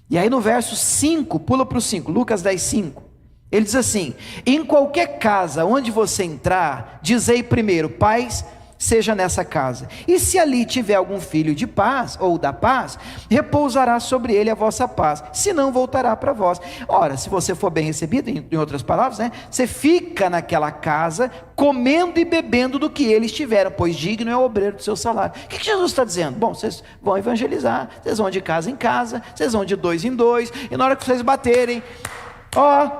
E aí no verso 5, pula para o 5, Lucas 10, 5. Ele diz assim: em qualquer casa onde você entrar, dizei primeiro, paz seja nessa casa. E se ali tiver algum filho de paz, ou da paz, repousará sobre ele a vossa paz, senão voltará para vós. Ora, se você for bem recebido, em outras palavras, né, você fica naquela casa, comendo e bebendo do que eles tiveram, pois digno é o obreiro do seu salário. O que Jesus está dizendo? Bom, vocês vão evangelizar, vocês vão de casa em casa, vocês vão de 2 em 2, e na hora que vocês baterem,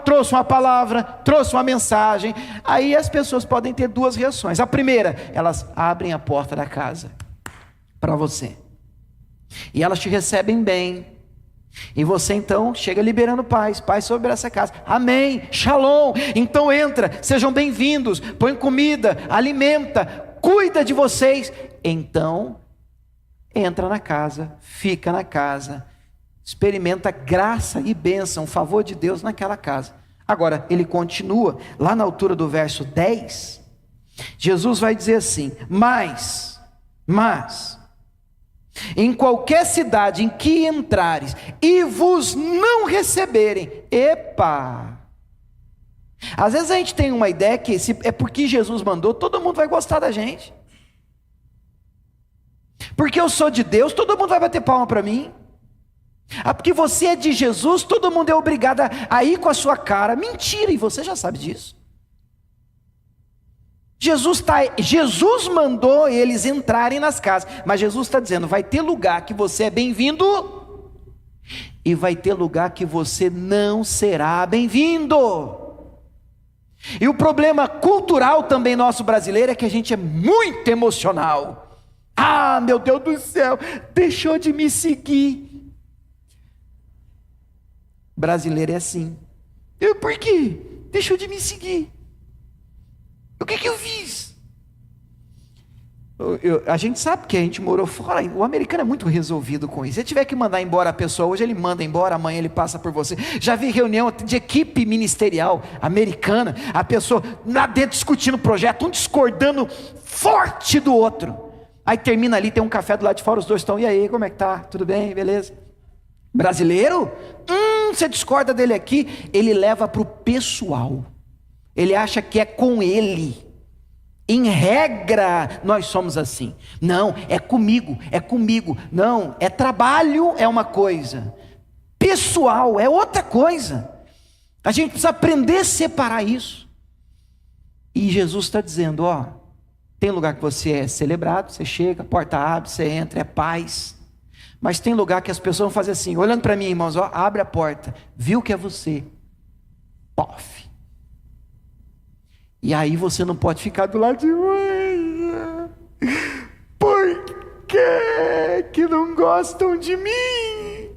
trouxe uma palavra, trouxe uma mensagem. Aí as pessoas podem ter 2 reações. A primeira, elas abrem a porta da casa para você, e elas te recebem bem, e você então chega liberando paz sobre essa casa, amém, shalom, então entra, sejam bem-vindos, põe comida, alimenta, cuida de vocês. Então entra na casa, fica na casa, experimenta graça e bênção, favor de Deus naquela casa. Agora, ele continua, lá na altura do verso 10, Jesus vai dizer assim: mas, em qualquer cidade em que entrares, e vos não receberem, às vezes a gente tem uma ideia que se é porque Jesus mandou, todo mundo vai gostar da gente, porque eu sou de Deus, todo mundo vai bater palma para mim. Porque você é de Jesus, todo mundo é obrigado a ir com a sua cara. Mentira, e você já sabe disso. Jesus mandou eles entrarem nas casas, mas Jesus está dizendo: vai ter lugar que você é bem-vindo, e vai ter lugar que você não será bem-vindo. E o problema cultural também nosso brasileiro é que a gente é muito emocional. Meu Deus do céu, deixou de me seguir. Brasileiro é assim. Por quê? Deixou de me seguir. O que eu fiz? A gente sabe que a gente morou fora. O americano é muito resolvido com isso. Se ele tiver que mandar embora a pessoa hoje, ele manda embora, amanhã ele passa por você. Já vi reunião de equipe ministerial americana, a pessoa lá dentro discutindo o projeto, um discordando forte do outro. Aí termina ali, tem um café do lado de fora, os dois estão: e aí, como é que tá? Tudo bem? Beleza? Brasileiro? Você discorda dele aqui, ele leva para o pessoal, ele acha que é com ele. Em regra, nós somos assim. Não, é comigo. Não, é trabalho, é uma coisa, pessoal é outra coisa. A gente precisa aprender a separar isso. E Jesus está dizendo: tem lugar que você é celebrado, você chega, a porta abre, você entra, é paz. Mas tem lugar que as pessoas vão fazer assim, olhando para mim, irmãos, abre a porta, viu que é você, pof. E aí você não pode ficar do lado de por que não gostam de mim?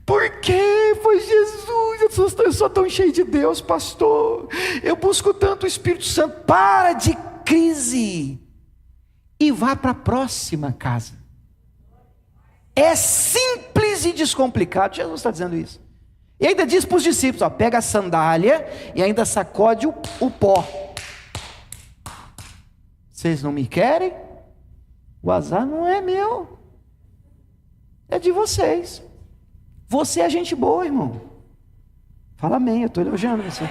Por que foi Jesus? Eu sou tão cheio de Deus, pastor, eu busco tanto o Espírito Santo. Para de crise e vá para a próxima casa. É simples e descomplicado. Jesus está dizendo isso. E ainda diz para os discípulos: pega a sandália e ainda sacode o pó. Vocês não me querem? O azar não é meu, é de vocês. Você é gente boa, irmão. Fala amém, eu estou elogiando você.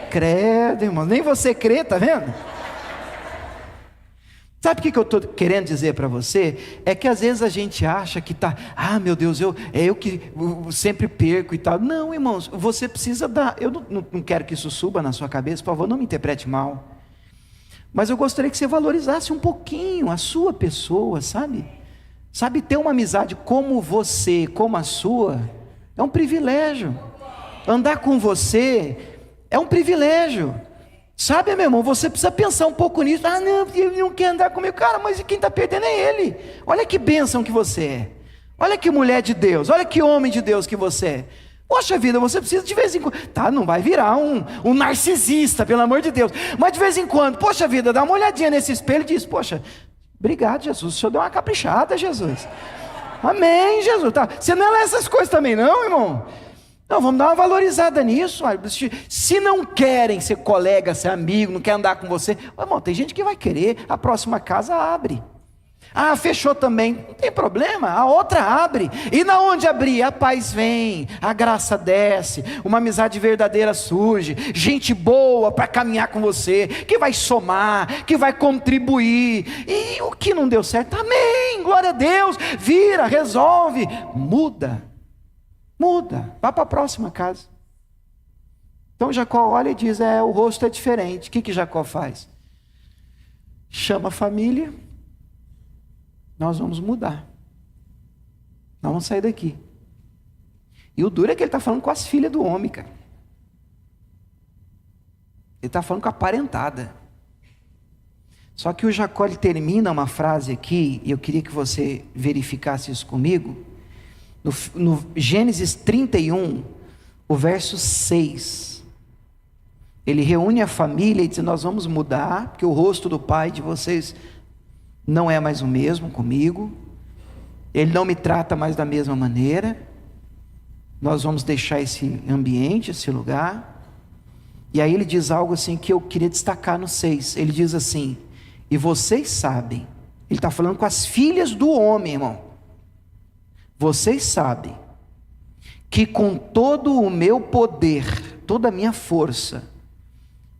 Credo, irmão, nem você crê, tá vendo? Sabe o que eu estou querendo dizer para você? É que às vezes a gente acha que está, meu Deus, eu que sempre perco e tal. Não, irmãos, você precisa dar. Eu não quero que isso suba na sua cabeça, por favor, não me interprete mal. Mas eu gostaria que você valorizasse um pouquinho a sua pessoa, sabe? Sabe, ter uma amizade como você, como a sua, é um privilégio. andar com você é um privilégio. Sabe, meu irmão, você precisa pensar um pouco nisso. Ah, não, ele não quer andar comigo. Cara, mas quem está perdendo é ele. Olha que bênção que você é. Olha que mulher de Deus. Olha que homem de Deus que você é. Poxa vida, você precisa de vez em quando. Tá, não vai virar um narcisista, pelo amor de Deus. Mas de vez em quando, poxa vida, dá uma olhadinha nesse espelho e diz: poxa, obrigado, Jesus. O Senhor deu uma caprichada, Jesus. Amém, Jesus. Tá. Você não é lá essas coisas também, não, irmão? Não, vamos dar uma valorizada nisso. Se não querem ser colega, ser amigo, não quer andar com você, irmão, tem gente que vai querer, a próxima casa abre. Ah, fechou também, não tem problema, a outra abre. E na onde abrir, a paz vem, a graça desce, uma amizade verdadeira surge, gente boa para caminhar com você, que vai somar, que vai contribuir. E o que não deu certo, amém, glória a Deus, vira, resolve, muda, vá para a próxima casa. Então Jacó olha e diz: o rosto é diferente. O que Jacó faz? Chama a família. Nós vamos mudar. Nós vamos sair daqui. E o duro é que ele está falando com as filhas do homem, cara. Ele está falando com a parentada. Só que o Jacó, ele termina uma frase aqui, e eu queria que você verificasse isso comigo. No Gênesis 31, o verso 6. Ele reúne a família e diz: nós vamos mudar, porque o rosto do pai de vocês não é mais o mesmo comigo, ele não me trata mais da mesma maneira, nós vamos deixar esse ambiente, esse lugar. E aí ele diz algo assim que eu queria destacar no 6, ele diz assim: e vocês sabem, ele está falando com as filhas do homem, irmão, vocês sabem que com todo o meu poder, toda a minha força,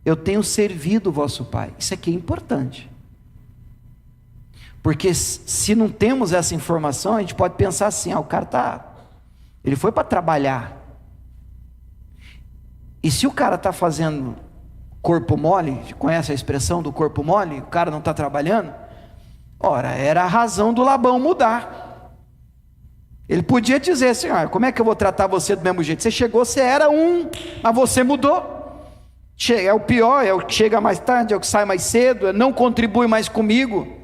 eu tenho servido o vosso pai. Isso aqui é importante. Porque se não temos essa informação, a gente pode pensar assim: o cara ele foi para trabalhar. E se o cara está fazendo corpo mole, conhece a expressão do corpo mole? O cara não está trabalhando? Ora, era a razão do Labão mudar. Ele podia dizer assim: como é que eu vou tratar você do mesmo jeito? Você chegou, você era mas você mudou. É o pior, é o que chega mais tarde, é o que sai mais cedo, não contribui mais comigo.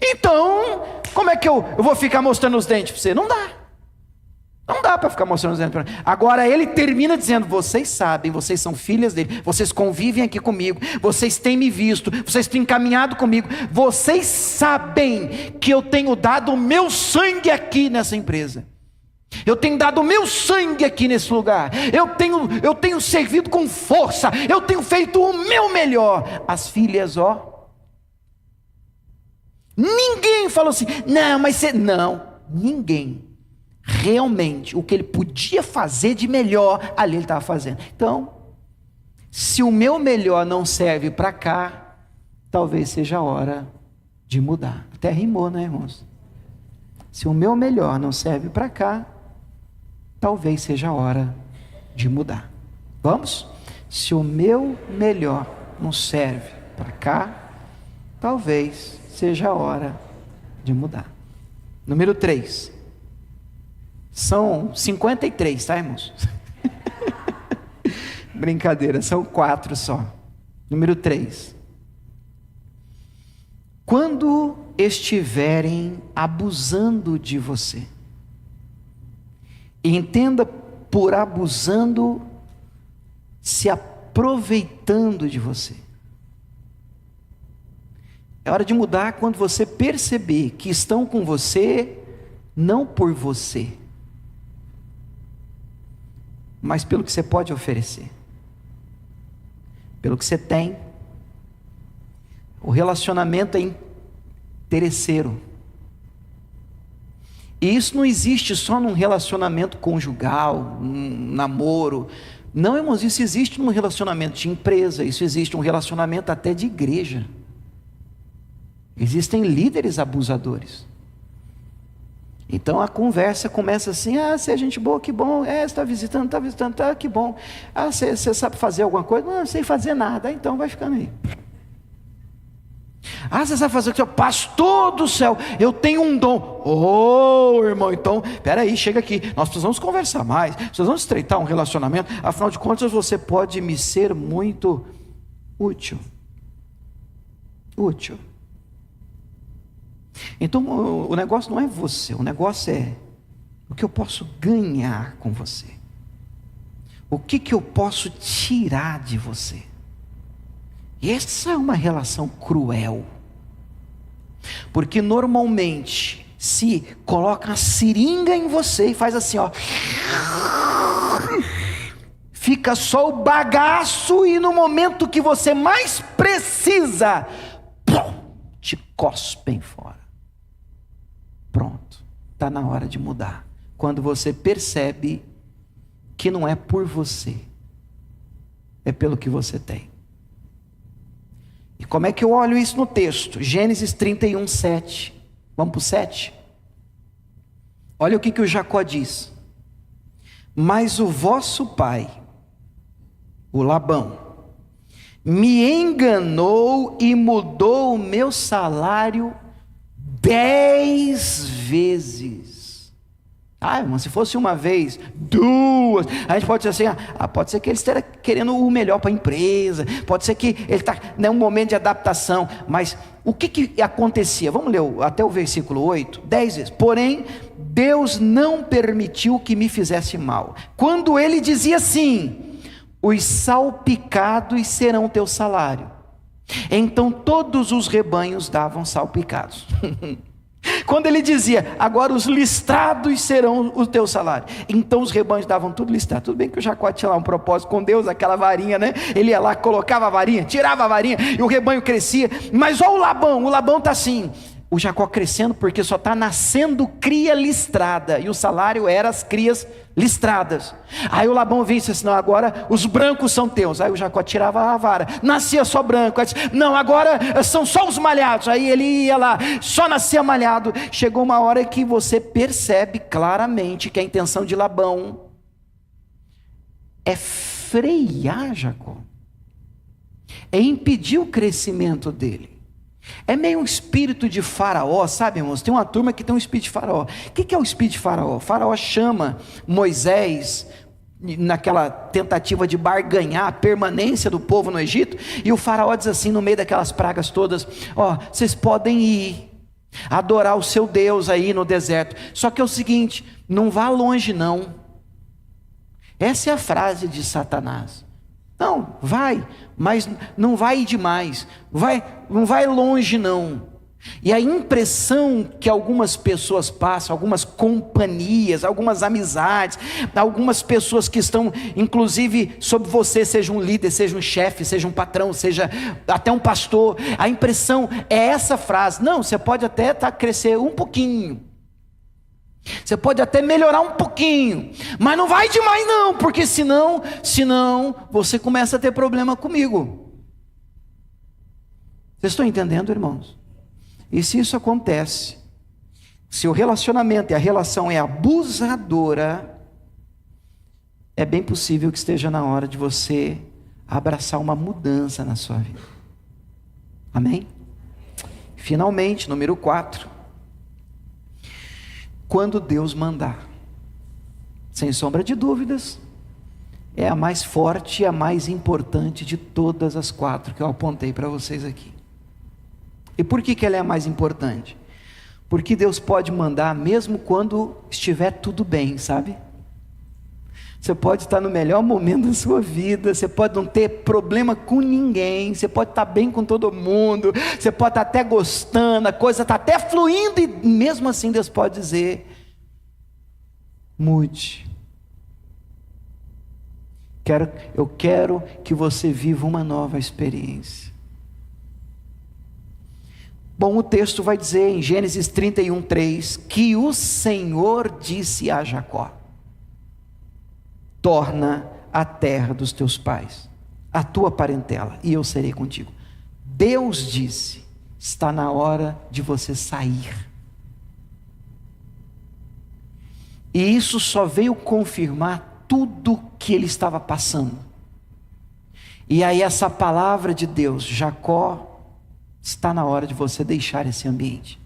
Então, como é que eu vou ficar mostrando os dentes para você? Não dá para ficar mostrando os dentes para você. Agora ele termina dizendo: vocês sabem, vocês são filhas dele, vocês convivem aqui comigo, vocês têm me visto, vocês têm caminhado comigo, vocês sabem que eu tenho dado o meu sangue aqui nessa empresa, eu tenho dado o meu sangue aqui nesse lugar, eu tenho servido com força, eu tenho feito o meu melhor. As filhas, ninguém falou assim: não, mas você... Não, ninguém. Realmente, o que ele podia fazer de melhor, ali ele estava fazendo. Então, se o meu melhor não serve para cá, talvez seja a hora de mudar. Até rimou, né, irmãos? Se o meu melhor não serve para cá, talvez seja a hora de mudar. Vamos? Se o meu melhor não serve para cá, talvez seja a hora de mudar. Número 3. São 53, tá, irmãos? Brincadeira, são 4 só. Número 3. Quando estiverem abusando de você, entenda por abusando, se aproveitando de você. É hora de mudar quando você perceber que estão com você, não por você, mas pelo que você pode oferecer, pelo que você tem. O relacionamento é interesseiro. E isso não existe só num relacionamento conjugal, num namoro. Não, irmãos, isso existe num relacionamento de empresa, isso existe num relacionamento até de igreja. Existem líderes abusadores. Então a conversa começa assim: você é gente boa, que bom. Você está visitando, tá, que bom. Você sabe fazer alguma coisa? Não sei fazer nada. Então vai ficando aí. Ah, você sabe fazer o que? Pastor do céu, eu tenho um dom. Oh, irmão, então, peraí, chega aqui. Nós precisamos conversar mais, precisamos estreitar um relacionamento. Afinal de contas, você pode me ser muito útil. Útil. Então, o negócio não é você, o negócio é o que eu posso ganhar com você. O que eu posso tirar de você. E essa é uma relação cruel. Porque normalmente se coloca a seringa em você e faz assim, ó. Fica só o bagaço e no momento que você mais precisa, te cospem fora. Pronto, está na hora de mudar. Quando você percebe que não é por você, é pelo que você tem. E como é que eu olho isso no texto? Gênesis 31, 7. Vamos para o 7? Olha o que o Jacó diz. Mas o vosso pai, o Labão, me enganou e mudou o meu salário 10 vezes. Ah, irmão, se fosse uma vez, 2, a gente pode dizer assim, pode ser que ele esteja querendo o melhor para a empresa, pode ser que ele está num momento de adaptação, mas o que acontecia? Vamos ler até o versículo 8, 10 vezes. Porém, Deus não permitiu que me fizesse mal. Quando ele dizia assim, os salpicados serão teu salário. Então todos os rebanhos davam salpicados. Quando ele dizia, agora os listrados serão o teu salário. Então os rebanhos davam tudo listrado. Tudo bem que o Jacó tinha lá um propósito com Deus, aquela varinha, né? Ele ia lá, colocava a varinha, tirava a varinha e o rebanho crescia. Mas olha o Labão está assim. O Jacó crescendo porque só está nascendo cria listrada. E o salário era as crias listradas. Aí o Labão vinha e disse assim, não, agora os brancos são teus. Aí o Jacó tirava a vara, nascia só branco. Aí disse, não, agora são só os malhados. Aí ele ia lá, só nascia malhado. Chegou uma hora que você percebe claramente que a intenção de Labão é frear Jacó, é impedir o crescimento dele. É meio um espírito de Faraó, sabe, irmãos? Tem uma turma que tem um espírito de Faraó. O que é o espírito de Faraó? Faraó chama Moisés, naquela tentativa de barganhar a permanência do povo no Egito, e o Faraó diz assim, no meio daquelas pragas todas, vocês podem ir adorar o seu Deus aí no deserto, só que é o seguinte, não vá longe não. Essa é a frase de Satanás. Não, vai, mas não vai demais, não vai longe não. E a impressão que algumas pessoas passam, algumas companhias, algumas amizades, algumas pessoas que estão inclusive sobre você, seja um líder, seja um chefe, seja um patrão, seja até um pastor, a impressão é essa frase, não, você pode até crescer um pouquinho, você pode até melhorar um pouquinho, mas não vai demais não, porque senão você começa a ter problema comigo. Vocês estão entendendo, irmãos? E se isso acontece, se o relacionamento e a relação é abusadora, é bem possível que esteja na hora de você abraçar uma mudança na sua vida. Amém? Finalmente, número 4. Quando Deus mandar, sem sombra de dúvidas, é a mais forte e a mais importante de todas as 4 que eu apontei para vocês aqui. E por que ela é a mais importante? Porque Deus pode mandar mesmo quando estiver tudo bem, sabe? Você pode estar no melhor momento da sua vida, você pode não ter problema com ninguém, você pode estar bem com todo mundo, você pode estar até gostando, a coisa está até fluindo, e mesmo assim Deus pode dizer, mude. Eu quero que você viva uma nova experiência. Bom, o texto vai dizer em Gênesis 31, 3, que o Senhor disse a Jacó, torna a terra dos teus pais, a tua parentela, e eu serei contigo. Deus disse, está na hora de você sair. E isso só veio confirmar tudo que ele estava passando. E aí essa palavra de Deus, Jacó, Está na hora de você deixar esse ambiente.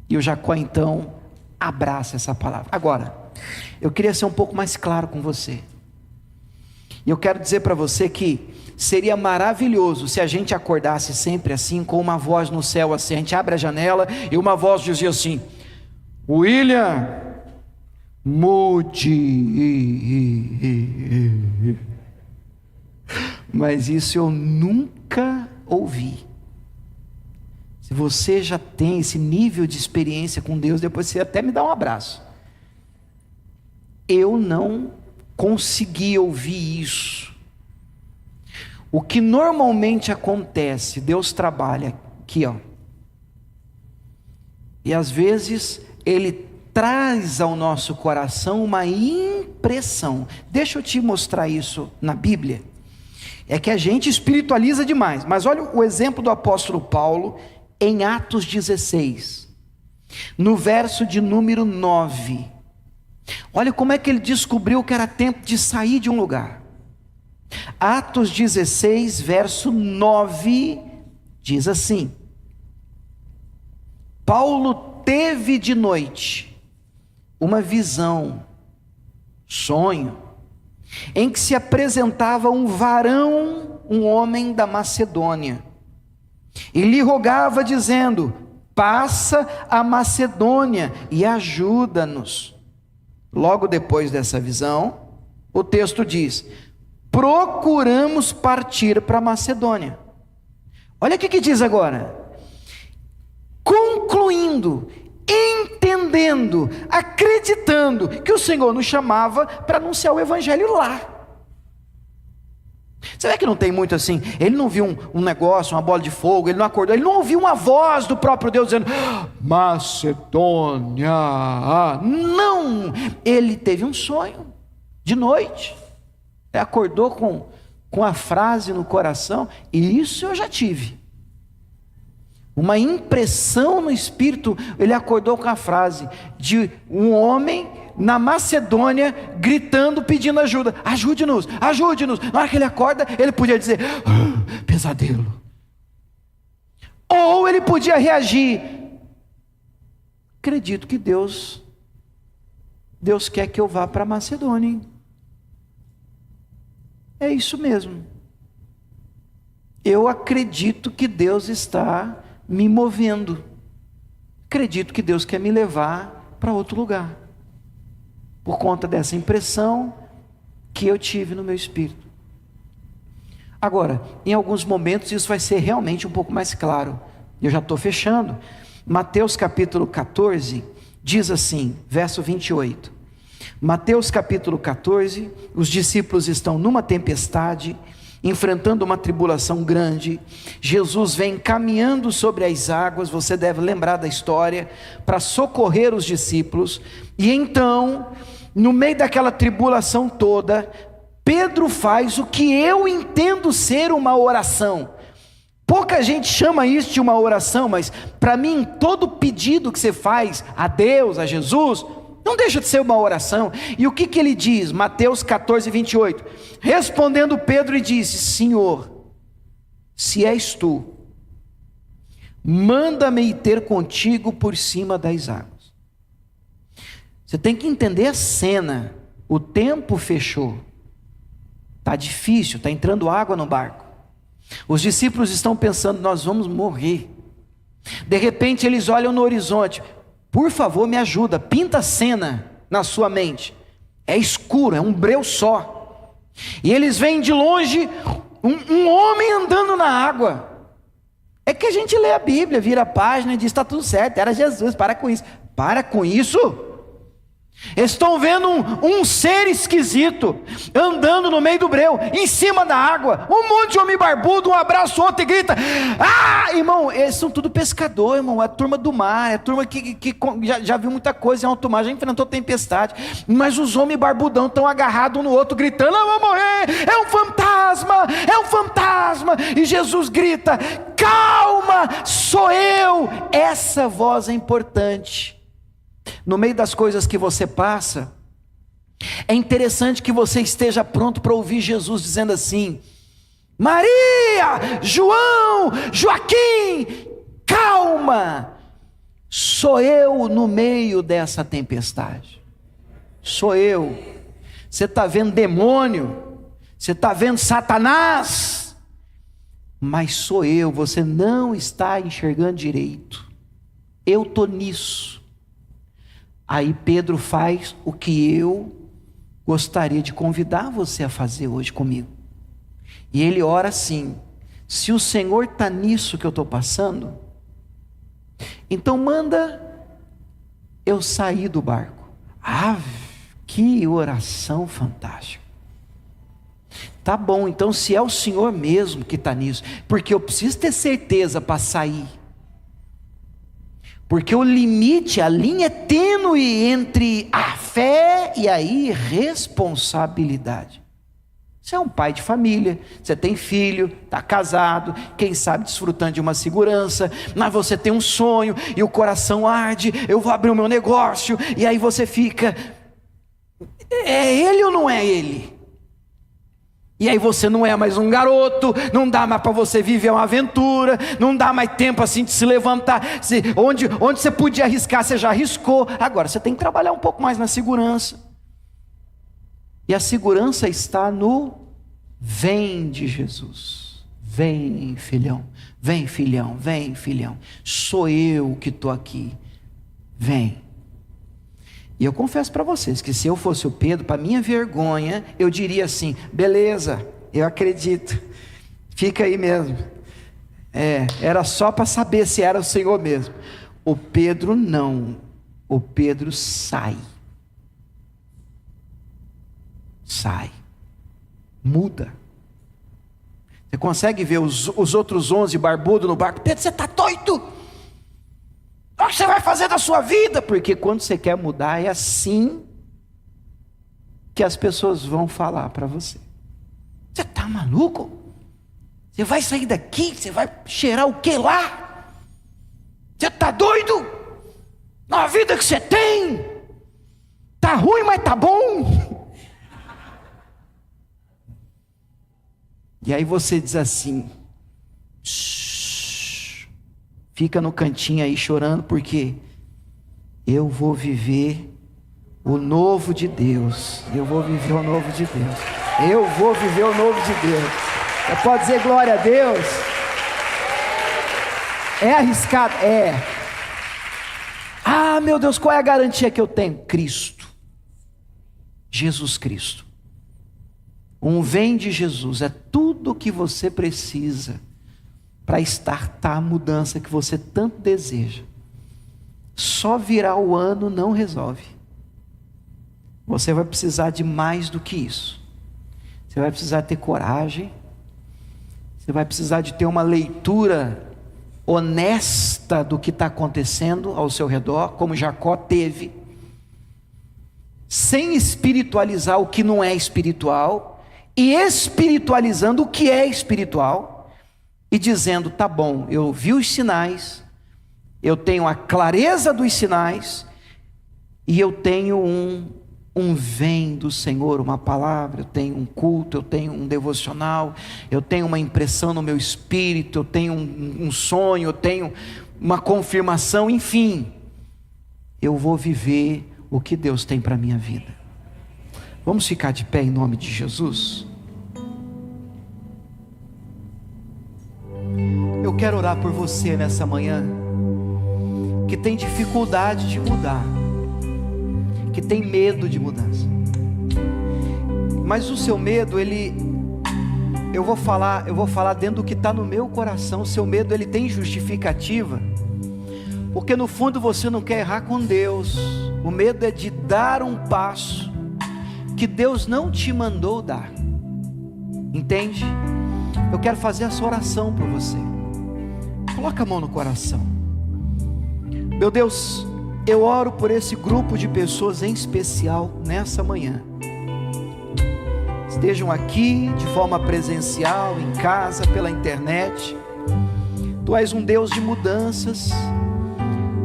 E o Jacó então abraça essa palavra. Agora, eu queria ser um pouco mais claro com você. E eu quero dizer para você que seria maravilhoso se a gente acordasse sempre assim, com uma voz no céu assim. A gente abre a janela e uma voz dizia assim: William, mude. Mas isso eu nunca ouvi. Se você já tem esse nível de experiência com Deus, depois você até me dá um abraço. Eu não consegui ouvir isso. O que normalmente acontece, Deus trabalha aqui, ó. E às vezes Ele traz ao nosso coração uma impressão. Deixa eu te mostrar isso na Bíblia. É que a gente espiritualiza demais. Mas olha o exemplo do apóstolo Paulo em Atos 16, no verso de número 9. Olha como é que ele descobriu que era tempo de sair de um lugar. Atos 16, verso 9, diz assim: Paulo teve de noite uma visão, sonho, em que se apresentava um varão, um homem da Macedônia, e lhe rogava dizendo: passa a Macedônia e ajuda-nos. Logo depois dessa visão, o texto diz: procuramos partir para a Macedônia. Olha o que diz agora: concluindo, entendendo, acreditando que o Senhor nos chamava para anunciar o evangelho lá. Você vê que não tem muito assim, ele não viu um negócio, uma bola de fogo, ele não acordou, ele não ouviu uma voz do próprio Deus dizendo: Macedônia. Não, ele teve um sonho de noite, ele acordou com a frase no coração, e isso eu já tive. Uma impressão no espírito, ele acordou com a frase de um homem na Macedônia gritando, pedindo ajuda: ajude-nos, ajude-nos. Na hora que ele acorda, ele podia dizer: pesadelo. Ou ele podia reagir: acredito que Deus quer que eu vá para a Macedônia, hein? É isso mesmo. Eu acredito que Deus está me movendo. Acredito que Deus quer me levar para outro lugar, por conta dessa impressão que eu tive no meu espírito. Agora, em alguns momentos isso vai ser realmente um pouco mais claro. Eu já estou fechando. Mateus capítulo 14 diz assim, verso 28. Mateus capítulo 14, os discípulos estão numa tempestade, enfrentando uma tribulação grande. Jesus vem caminhando sobre as águas, você deve lembrar da história, para socorrer os discípulos. E então, no meio daquela tribulação toda, Pedro faz o que eu entendo ser uma oração. Pouca gente chama isso de uma oração, mas para mim, todo pedido que você faz a Deus, a Jesus, não deixa de ser uma oração. E o que ele diz? Mateus 14, 28. Respondendo Pedro e disse: Senhor, se és tu, manda-me ir ter contigo por cima das águas. Você tem que entender a cena. O tempo fechou. Está difícil, está entrando água no barco. Os discípulos estão pensando: nós vamos morrer. De repente eles olham no horizonte. Por favor, me ajuda, pinta a cena na sua mente. É escuro, é um breu só. E eles veem de longe um homem andando na água. É que a gente lê a Bíblia, vira a página e diz: está tudo certo, era Jesus, para com isso. Para com isso? Estão vendo um ser esquisito andando no meio do breu, em cima da água, um monte de homem barbudo, um abraça o outro e grita: ah, irmão, eles são tudo pescador, irmão, é a turma do mar, é a turma que já viu muita coisa em alto mar, já enfrentou tempestade, mas os homens barbudão estão agarrados um no outro, gritando: eu vou morrer, é um fantasma, é um fantasma. E Jesus grita: calma, sou eu. Essa voz é importante. No meio das coisas que você passa, é interessante que você esteja pronto para ouvir Jesus dizendo assim: Maria, João, Joaquim, calma. Sou eu no meio dessa tempestade. Sou eu. Você está vendo demônio, você está vendo Satanás, mas sou eu. Você não está enxergando direito. Eu estou nisso. Aí Pedro faz o que eu gostaria de convidar você a fazer hoje comigo. E ele ora assim: se o Senhor está nisso que eu estou passando, então manda eu sair do barco. Ah, que oração fantástica. Tá bom, então se é o Senhor mesmo que está nisso, porque eu preciso ter certeza para sair. Porque o limite, a linha é tênue entre a fé e a irresponsabilidade. Você é um pai de família, você tem filho, está casado, quem sabe desfrutando de uma segurança, mas você tem um sonho e o coração arde, eu vou abrir o meu negócio, e aí você fica, é ele ou não é ele? E aí você não é mais um garoto, não dá mais para você viver uma aventura, não dá mais tempo assim de se levantar, onde você podia arriscar, você já arriscou, agora você tem que trabalhar um pouco mais na segurança. E a segurança está no vem de Jesus. Vem, filhão, vem, filhão, vem, filhão. Sou eu que estou aqui. Vem. E eu confesso para vocês que se eu fosse o Pedro, para minha vergonha, eu diria assim: beleza, eu acredito, fica aí mesmo. Era só para saber se era o Senhor mesmo. O Pedro não, o Pedro sai, muda. Você consegue ver os outros 11 barbudos no barco? Pedro, você está doido? O que você vai fazer da sua vida? Porque quando você quer mudar, é assim que as pessoas vão falar para você. Você está maluco? Você vai sair daqui? Você vai cheirar o que lá? Você está doido? Na vida que você tem, tá ruim, mas tá bom. E aí você diz assim: fica no cantinho aí chorando, porque eu vou viver o novo de Deus. Eu vou viver o novo de Deus. Eu vou viver o novo de Deus. Você pode dizer glória a Deus? É arriscado? É. Ah, meu Deus, qual é a garantia que eu tenho? Cristo. Jesus Cristo. Um vem de Jesus é tudo o que você precisa para startar a mudança que você tanto deseja. Só virar o ano não resolve. Você vai precisar de mais do que isso. Você vai precisar ter coragem. Você vai precisar de ter uma leitura honesta do que está acontecendo ao seu redor, como Jacó teve, sem espiritualizar o que não é espiritual, e espiritualizando o que é espiritual, e dizendo: tá bom, eu vi os sinais, eu tenho a clareza dos sinais, e eu tenho um vem do Senhor, uma palavra, eu tenho um culto, eu tenho um devocional, eu tenho uma impressão no meu espírito, eu tenho um sonho, eu tenho uma confirmação, enfim, eu vou viver o que Deus tem para a minha vida. Vamos ficar de pé em nome de Jesus? Eu quero orar por você nessa manhã, que tem dificuldade de mudar, que tem medo de mudança, mas o seu medo, eu vou falar dentro do que está no meu coração. O seu medo, ele tem justificativa, porque no fundo você não quer errar com Deus. O medo é de dar um passo que Deus não te mandou dar, entende? Eu quero fazer essa oração por você. Coloca a mão no coração. Meu Deus, eu oro por esse grupo de pessoas em especial nessa manhã. Estejam aqui de forma presencial, em casa, pela internet. Tu és um Deus de mudanças.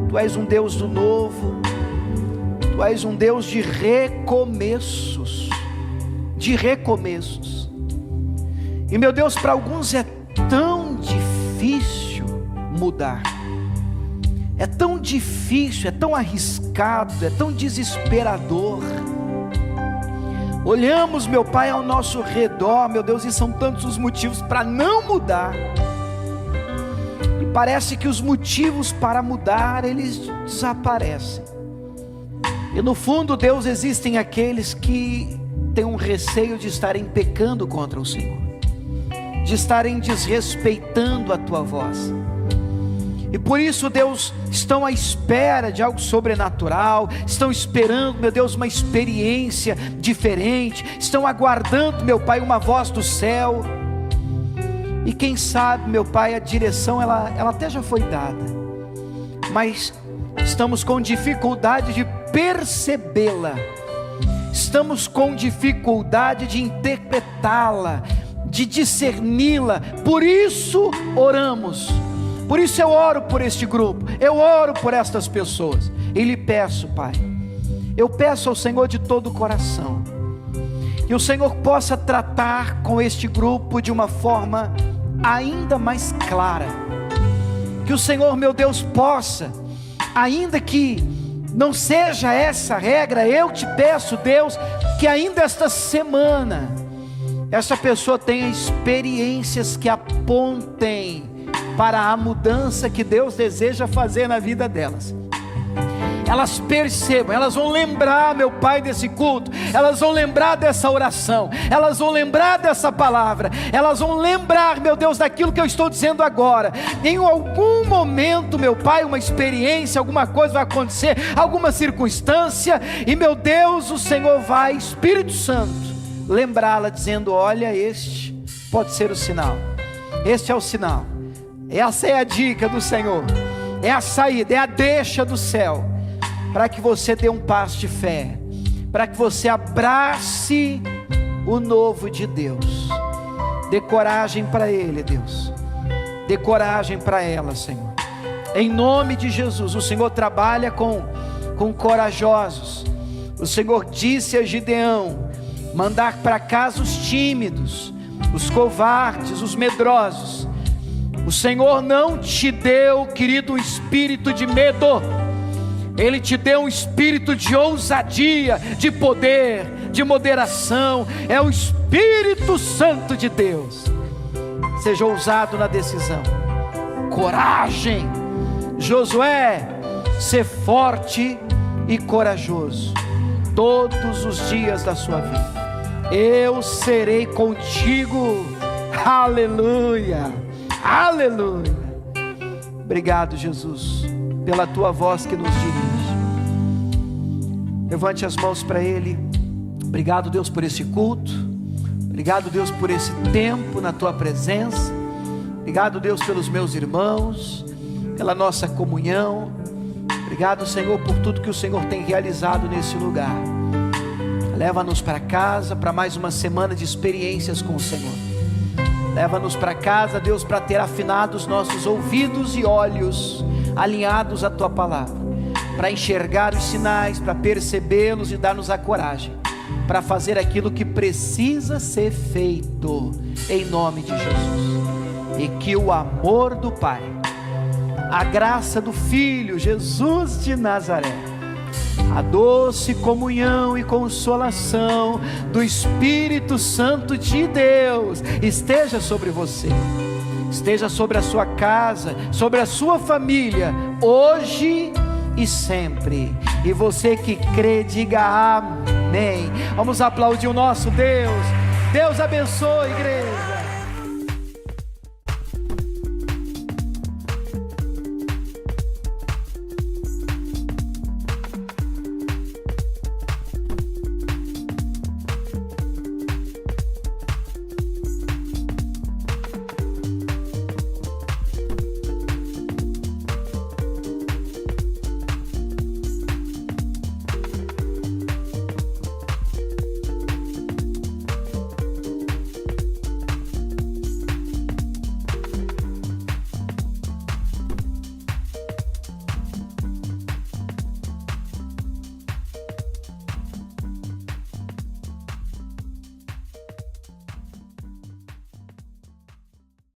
Tu és um Deus do novo. Tu és um Deus de recomeços. De recomeços. E meu Deus, para alguns é tão difícil mudar, é tão difícil, é tão arriscado, é tão desesperador. Olhamos, meu Pai, ao nosso redor, meu Deus, e são tantos os motivos para não mudar. E parece que os motivos para mudar, eles desaparecem. E no fundo, Deus, existem aqueles que têm um receio de estarem pecando contra o Senhor, de estarem desrespeitando a Tua voz. E por isso, Deus, estão à espera de algo sobrenatural, estão esperando, meu Deus, uma experiência diferente, estão aguardando, meu Pai, uma voz do céu. E quem sabe, meu Pai, a direção ela até já foi dada, mas estamos com dificuldade de percebê-la, estamos com dificuldade de interpretá-la, de discerni-la. Por isso oramos. Por isso eu oro por este grupo, eu oro por estas pessoas, e lhe peço, Pai, eu peço ao Senhor de todo o coração, que o Senhor possa tratar com este grupo de uma forma ainda mais clara, que o Senhor, meu Deus, possa, ainda que não seja essa a regra, eu te peço, Deus, que ainda esta semana, essa pessoa tenha experiências que apontem para a mudança que Deus deseja fazer na vida delas. Elas percebam, elas vão lembrar, meu Pai, desse culto, elas vão lembrar dessa oração, elas vão lembrar dessa palavra, elas vão lembrar, meu Deus, daquilo que eu estou dizendo agora. Em algum momento, meu Pai, uma experiência, alguma coisa vai acontecer, alguma circunstância, e meu Deus, o Senhor vai, Espírito Santo, lembrá-la dizendo: olha, este pode ser o sinal, este é o sinal. Essa é a dica do Senhor, é a saída, é a deixa do céu, para que você dê um passo de fé, para que você abrace o novo de Deus. Dê coragem para ele, Deus, dê coragem para ela, Senhor, em nome de Jesus. O Senhor trabalha com corajosos. O Senhor disse a Gideão mandar para casa os tímidos, os covardes, os medrosos. O Senhor não te deu, querido, um espírito de medo, Ele te deu um espírito de ousadia, de poder, de moderação. É o Espírito Santo de Deus. Seja ousado na decisão, coragem. Josué, ser forte e corajoso todos os dias da sua vida. Eu serei contigo. Aleluia. Aleluia. Obrigado, Jesus, pela tua voz que nos dirige. Levante as mãos para Ele. Obrigado, Deus, por esse culto. Obrigado, Deus, por esse tempo na tua presença. Obrigado, Deus, pelos meus irmãos, pela nossa comunhão. Obrigado, Senhor, por tudo que o Senhor tem realizado nesse lugar. Leva-nos para casa para mais uma semana de experiências com o Senhor. Leva-nos para casa, Deus, para ter afinado os nossos ouvidos e olhos, alinhados à Tua palavra, para enxergar os sinais, para percebê-los e dar-nos a coragem, para fazer aquilo que precisa ser feito, em nome de Jesus. E que o amor do Pai, a graça do Filho, Jesus de Nazaré, a doce comunhão e consolação do Espírito Santo de Deus esteja sobre você, esteja sobre a sua casa, sobre a sua família, hoje e sempre. E você que crê, diga amém. Vamos aplaudir o nosso Deus. Deus abençoe, igreja.